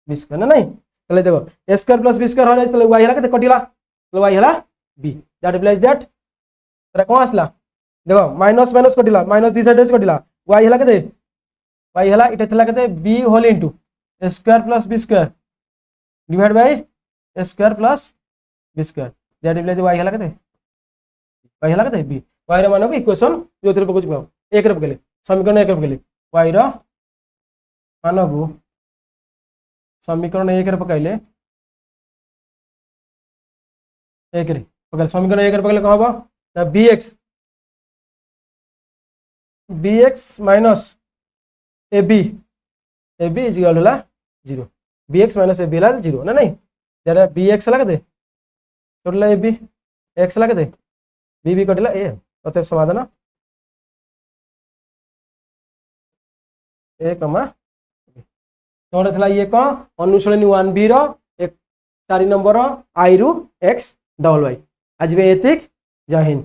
A: b square ना नहीं तले देखो स्क्वायर प्लस बी स्क्वायर हो तले वाई हला केते कटिला तले वाई हला बी दैट इम्प्लाइज दैट तरे कोन आसला देखो माइनस माइनस कटिला माइनस दी साइड कटिला वाई हला केते y हला इटा थला केते b whole into square plus b square divide by square plus b square that implies y हला केते b y रे माने इक्वेशन जो थरे पकोच 1 रे पकेले समीकरण 1 रे पकेले y रो मानो को समीकरण 1 रे पकाइले 1 रे पकाइले समीकरण 1 रे पकाइले कहबो ना bx minus ab is equal to 0 bx minus ab ला 0 ना नहीं जरा bx ला केते टोटल ab x ला केते b कटला a अतः समाधान a कमा तोड़े थला ये को अनुसरणी 1b रो एक 4 नंबर आई रु एक्स डबल वाई आज भी एतिक जय हिंद।